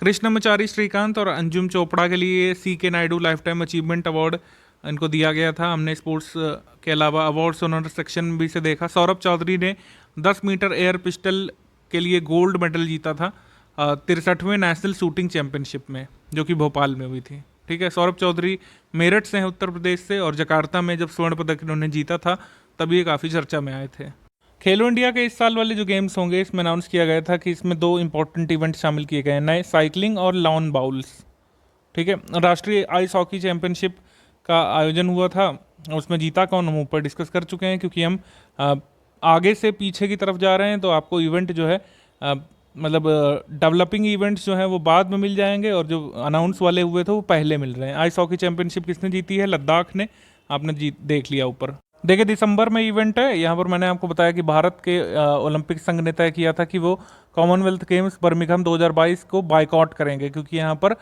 कृष्णमचारी श्रीकांत और अंजुम चोपड़ा के लिए CK Naidu life time achievement award इनको दिया गया था। हमने स्पोर्ट्स के अलावा अवार्ड्स ऑनर सेक्शन भी से देखा। सौरभ चौधरी ने 10 मीटर एयर पिस्टल के लिए गोल्ड मेडल जीता था 63वें नेशनल शूटिंग चैंपियनशिप में, जो कि भोपाल में हुई थी, ठीक है। सौरभ चौधरी मेरठ से हैं, उत्तर प्रदेश से, और जकार्ता में जब स्वर्ण पदक इन्होंने जीता था तब ये काफ़ी चर्चा में आए थे। खेलो इंडिया के इस साल वाले जो गेम्स होंगे, इसमें अनाउंस किया गया था कि इसमें 2 इंपॉर्टेंट इवेंट शामिल किए गए हैं नए, साइकिलिंग और लॉन बाउल्स, ठीक है। राष्ट्रीय आइस हॉकी चैंपियनशिप का आयोजन हुआ था, उसमें जीता कौन हम ऊपर डिस्कस कर चुके हैं, क्योंकि हम आगे से पीछे की तरफ जा रहे हैं, तो आपको इवेंट जो है मतलब डेवलपिंग इवेंट्स जो हैं वो बाद में मिल जाएंगे, और जो अनाउंस वाले हुए थे वो पहले मिल रहे हैं। आइस हॉकी चैंपियनशिप किसने जीती है? लद्दाख ने। आपने देख लिया ऊपर। देखिए, दिसंबर में इवेंट है। यहाँ पर मैंने आपको बताया कि भारत के ओलंपिक संघ ने तय किया था कि वो कॉमनवेल्थ गेम्स बर्मिंघम 2022 को बाइकआउट करेंगे, क्योंकि यहाँ पर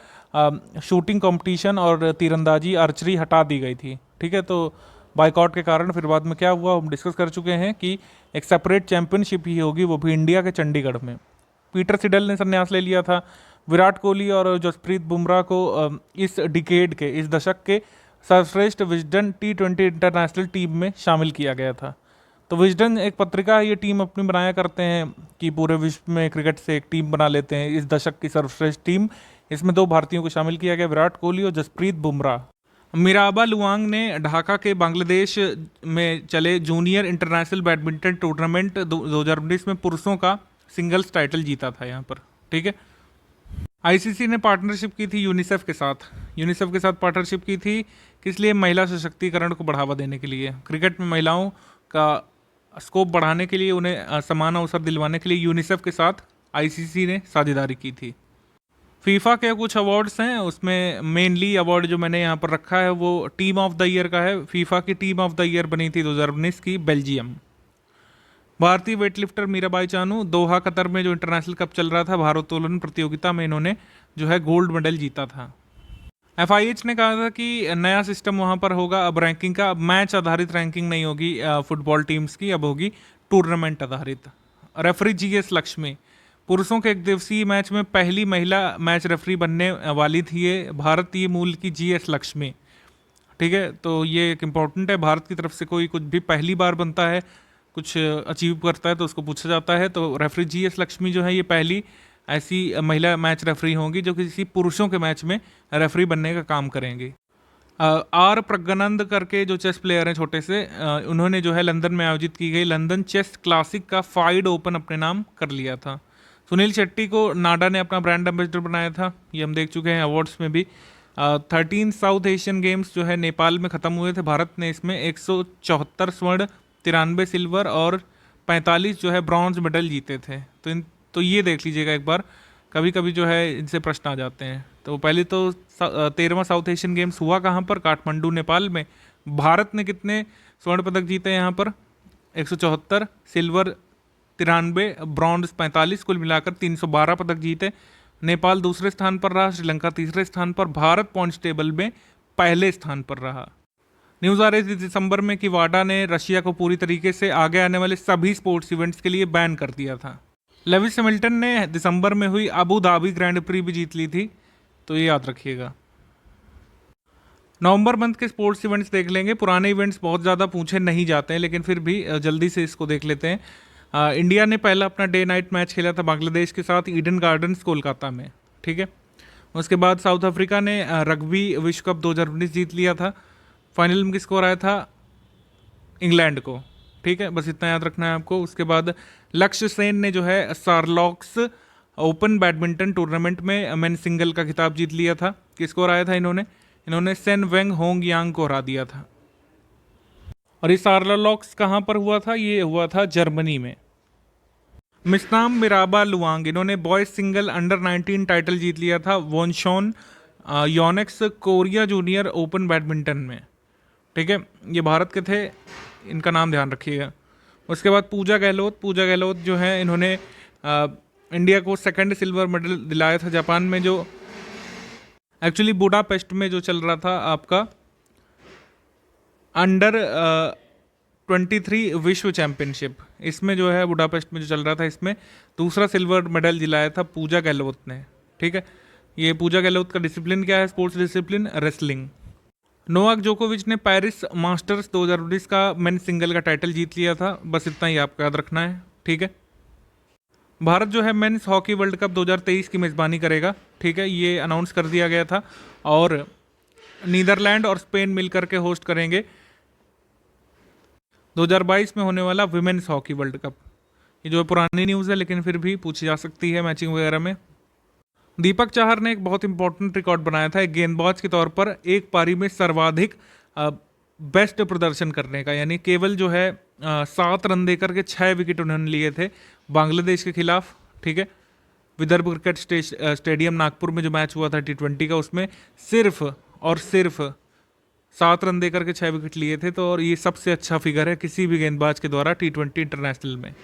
शूटिंग कंपटीशन और तीरंदाजी, आर्चरी हटा दी गई थी, ठीक है। तो बाइकआउट के कारण फिर बाद में क्या हुआ हम डिस्कस कर चुके हैं कि एक सेपरेट चैंपियनशिप ही होगी, वो भी इंडिया के चंडीगढ़ में। पीटर सिडल ने संन्यास ले लिया था। विराट कोहली और जसप्रीत बुमराह को इस दशक के सर्वश्रेष्ठ विजडन T20 इंटरनेशनल टीम में शामिल किया गया था। तो विजडन एक पत्रिका है, ये टीम अपनी बनाया करते हैं कि पूरे विश्व में क्रिकेट से एक टीम बना लेते हैं, इस दशक की सर्वश्रेष्ठ टीम। इसमें 2 भारतीयों को शामिल किया गया, विराट कोहली और जसप्रीत बुमराह। मिराबा लुआंग ने ढाका के बांग्लादेश में चले जूनियर इंटरनेशनल बैडमिंटन टूर्नामेंट 2019 में पुरुषों का सिंगल्स टाइटल जीता था यहाँ पर, ठीक है। ICC ने पार्टनरशिप की थी यूनिसेफ के साथ पार्टनरशिप की थी, किस लिए? महिला सशक्तिकरण को बढ़ावा देने के लिए। क्रिकेट में महिलाओं का स्कोप बढ़ाने के लिए, उन्हें समान अवसर दिलवाने के लिए यूनिसेफ के साथ ICC ने साझेदारी की थी। फीफा के कुछ अवार्ड्स हैं, उसमें मेनली अवार्ड जो मैंने यहाँ पर रखा है वो टीम ऑफ द ईयर का है। फीफा की टीम ऑफ द ईयर बनी थी 2019 की बेल्जियम। भारतीय weightlifter Mirabai Chanu, Doha Qatar में जो इंटरनेशनल कप चल रहा था भारोत्तोलन प्रतियोगिता में, इन्होंने जो है गोल्ड मेडल जीता था। FIH ने कहा था कि नया सिस्टम वहाँ पर होगा अब रैंकिंग का, अब मैच आधारित रैंकिंग नहीं होगी फुटबॉल टीम्स की, अब होगी टूर्नामेंट आधारित। रेफरी GS लक्ष्मी, पुरुषों के एक दिवसीय मैच में पहली महिला मैच रेफरी बनने वाली थी ये भारतीय मूल की GS लक्ष्मी, ठीक है। तो ये एक इम्पॉर्टेंट है, भारत की तरफ से कोई कुछ भी पहली बार बनता है, कुछ अचीव करता है तो उसको पूछा जाता है। तो रेफरी GS लक्ष्मी जो है ये पहली ऐसी महिला मैच रेफरी होंगी जो किसी पुरुषों के मैच में रेफरी बनने का काम करेंगी। R प्रज्ञानंद करके जो चेस प्लेयर हैं छोटे से, उन्होंने जो है लंदन में आयोजित की गई लंदन चेस क्लासिक का फाइड ओपन अपने नाम कर लिया था। सुनील शेट्टी को नाडा ने अपना ब्रांड एम्बेसडर बनाया था, ये हम देख चुके हैं अवार्ड्स में भी। 13 साउथ एशियन गेम्स जो है नेपाल में ख़त्म हुए थे। भारत ने इसमें 174 स्वर्ण, 93 सिल्वर और 45 जो है ब्रॉन्ज मेडल जीते थे। तो ये देख लीजिएगा एक बार, कभी कभी जो है इनसे प्रश्न आ जाते हैं। तो पहले तो 13वां साउथ एशियन गेम्स हुआ कहाँ पर? काठमांडू नेपाल में। भारत ने कितने स्वर्ण पदक जीते यहाँ पर? 174, सिल्वर 93, ब्रॉन्ज 45, कुल मिलाकर 312 पदक जीते। नेपाल दूसरे स्थान पर रहा, श्रीलंका तीसरे स्थान पर, भारत पॉइंट्स टेबल में पहले स्थान पर रहा। न्यूज़ आ रही थी दिसंबर में कि वाडा ने रशिया को पूरी तरीके से आगे आने वाले सभी स्पोर्ट्स इवेंट्स के लिए बैन कर दिया था। लेविस हैमिल्टन ने दिसंबर में हुई अबू धाबी ग्रैंड प्री भी जीत ली थी, तो ये याद रखिएगा। नवंबर मंथ के स्पोर्ट्स इवेंट्स देख लेंगे। पुराने इवेंट्स बहुत ज़्यादा पूछे नहीं जाते हैं, लेकिन फिर भी जल्दी से इसको देख लेते हैं। इंडिया ने पहला अपना डे नाइट मैच खेला था बांग्लादेश के साथ ईडन गार्डन्स कोलकाता में, ठीक है। उसके बाद साउथ अफ्रीका ने रग्बी विश्व कप 2019 जीत लिया था। फाइनल में स्कोर आया था इंग्लैंड को, ठीक है, बस इतना याद रखना है आपको। उसके बाद लक्ष्य सेन ने जो है सार्लॉक्स ओपन बैडमिंटन टूर्नामेंट में मेन सिंगल का खिताब जीत लिया था। किसको हराया था इन्होंने सेन वेंग होंग यांग को हरा दिया था। और ये सार्लॉक्स कहाँ पर हुआ था? ये हुआ था जर्मनी में। मिस्नाम मिराबा लुआंग, इन्होंने बॉयज सिंगल अंडर 19 टाइटल जीत लिया था वॉनशॉन Yonex Korea junior open badminton में, ठीक है। ये भारत के थे, इनका नाम ध्यान रखिएगा। उसके बाद पूजा गहलोत जो है, इन्होंने इंडिया को सेकंड सिल्वर मेडल दिलाया था जापान में, जो एक्चुअली बुडापेस्ट में जो चल रहा था आपका अंडर 23 विश्व चैंपियनशिप, इसमें जो है बुडापेस्ट में जो चल रहा था, इसमें दूसरा सिल्वर मेडल दिलाया था पूजा गहलोत ने, ठीक है। ये पूजा गहलोत का डिसिप्लिन क्या है? Sports discipline wrestling. नोवाक जोकोविच ने पेरिस मास्टर्स 2019 का मेन सिंगल का टाइटल जीत लिया था। बस इतना ही आपको याद रखना है, ठीक है। भारत जो है मेंस हॉकी वर्ल्ड कप 2023 की मेज़बानी करेगा, ठीक है, ये अनाउंस कर दिया गया था। और नीदरलैंड और स्पेन मिलकर के होस्ट करेंगे 2022 में होने वाला विमेंस हॉकी वर्ल्ड कप। ये जो पुरानी न्यूज़ है, लेकिन फिर भी पूछी जा सकती है मैचिंग वगैरह में। दीपक चाहर ने एक बहुत इंपॉर्टेंट रिकॉर्ड बनाया था एक गेंदबाज के तौर पर, एक पारी में सर्वाधिक बेस्ट प्रदर्शन करने का, यानी केवल जो है 7 रन देकर के 6 विकेट उन्होंने लिए थे बांग्लादेश के खिलाफ, ठीक है। विदर्भ क्रिकेट स्टेडियम नागपुर में जो मैच हुआ था T20 का, उसमें सिर्फ और सिर्फ 7 रन देकर के 6 विकेट लिए थे। तो और ये सबसे अच्छा फिगर है किसी भी गेंदबाज के द्वारा T20 इंटरनेशनल में।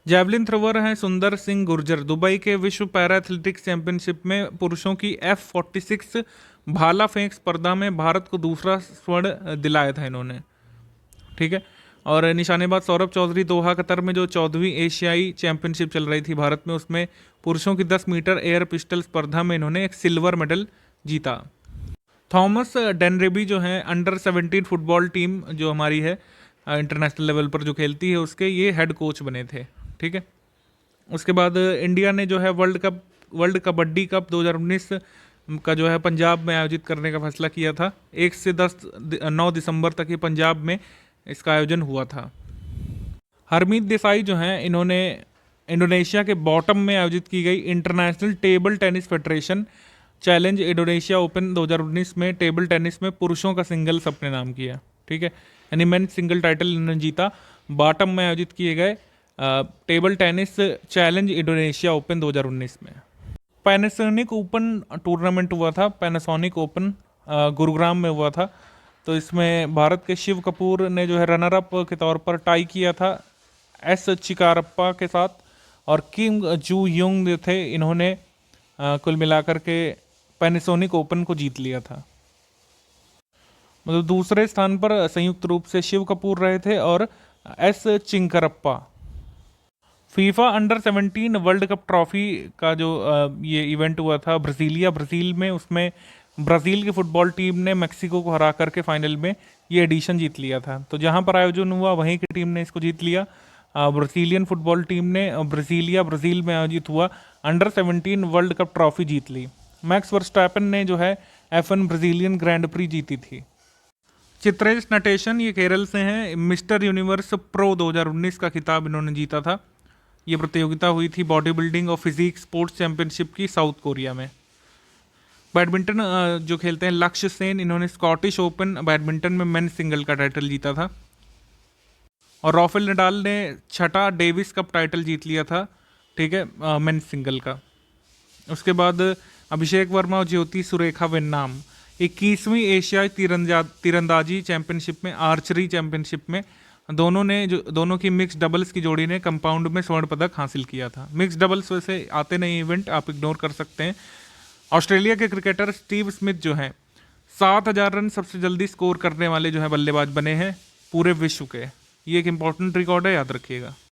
जैवलिन थ्रोवर हैं सुंदर सिंह गुर्जर, दुबई के विश्व पैरा एथलेटिक्स चैंपियनशिप में पुरुषों की F46 भाला फेंक स्पर्धा में भारत को दूसरा स्वर्ण दिलाया था इन्होंने, ठीक है। और निशानेबाज सौरभ चौधरी दोहा कतर में जो 14वीं एशियाई चैंपियनशिप चल रही थी भारत में, उसमें पुरुषों की 10 मीटर एयर पिस्टल स्पर्धा में इन्होंने एक सिल्वर मेडल जीता। थॉमस डेनरेबी जो है अंडर 17 फुटबॉल टीम जो हमारी है इंटरनेशनल लेवल पर जो खेलती है, उसके ये हेड कोच बने थे, ठीक है। उसके बाद इंडिया ने जो है वर्ल्ड कबड्डी कप 2019 का जो है पंजाब में आयोजित करने का फैसला किया था। 1 से 9 दिसंबर तक ये पंजाब में इसका आयोजन हुआ था। हरमीत देसाई जो हैं, इन्होंने इंडोनेशिया के बॉटम में आयोजित की गई international table tennis federation challenge Indonesia open 2019 में टेबल टेनिस में पुरुषों का सिंगल्स अपने नाम किया, ठीक है, यानी मेन सिंगल टाइटल इन्होंने जीता। बॉटम में आयोजित किए गए table tennis challenge Indonesia open 2019 में। पैनासोनिक ओपन टूर्नामेंट हुआ था, पैनासोनिक ओपन गुरुग्राम में हुआ था। तो इसमें भारत के शिव कपूर ने जो है रनर अप के तौर पर टाई किया था एस चिकारप्पा के साथ, और किम जू युंग जो थे, इन्होंने कुल मिलाकर के पैनासोनिक ओपन को जीत लिया था। मतलब दूसरे स्थान पर संयुक्त रूप से शिव कपूर रहे थे और S Chinkarappa. FIFA under 17 world cup trophy का जो ये इवेंट हुआ था ब्राज़ील में, उसमें ब्राज़ील की फुटबॉल टीम ने मेक्सिको को हरा करके फाइनल में ये एडिशन जीत लिया था। तो जहां पर आयोजन हुआ वहीं की टीम ने इसको जीत लिया। ब्राज़ीलियन फुटबॉल टीम ने ब्राज़ील में आयोजित हुआ अंडर 17 वर्ल्ड कप ट्रॉफी जीत ली। मैक्स वर्स्टैपन ने जो है F1 ब्राज़ीलियन ग्रैंड प्री जीती थी। चित्रेश नटेशन ये केरल से हैं, मिस्टर यूनिवर्स प्रो 2019 का खिताब इन्होंने जीता था। ये प्रतियोगिता हुई थी बॉडी बिल्डिंग और फिजिक स्पोर्ट्स चैंपियनशिप की साउथ कोरिया में। बैडमिंटन जो खेलते हैं लक्ष्य सेन, इन्होंने स्कॉटिश ओपन बैडमिंटन में मेन सिंगल का टाइटल जीता था। और राफेल नडाल ने 6ठा डेविस कप टाइटल जीत लिया था, ठीक है, मेन सिंगल का। उसके बाद अभिषेक वर्मा और ज्योति सुरेखा वेन्नाम 21वीं एशियाई तीरंदाजी चैंपियनशिप में, आर्चरी चैंपियनशिप में दोनों की मिक्स डबल्स की जोड़ी ने कंपाउंड में स्वर्ण पदक हासिल किया था। मिक्स डबल्स वैसे आते नहीं इवेंट, आप इग्नोर कर सकते हैं। ऑस्ट्रेलिया के क्रिकेटर स्टीव स्मिथ जो हैं 7000 रन सबसे जल्दी स्कोर करने वाले जो है बल्लेबाज बने हैं पूरे विश्व के। ये एक इंपॉर्टेंट रिकॉर्ड है, याद रखिएगा।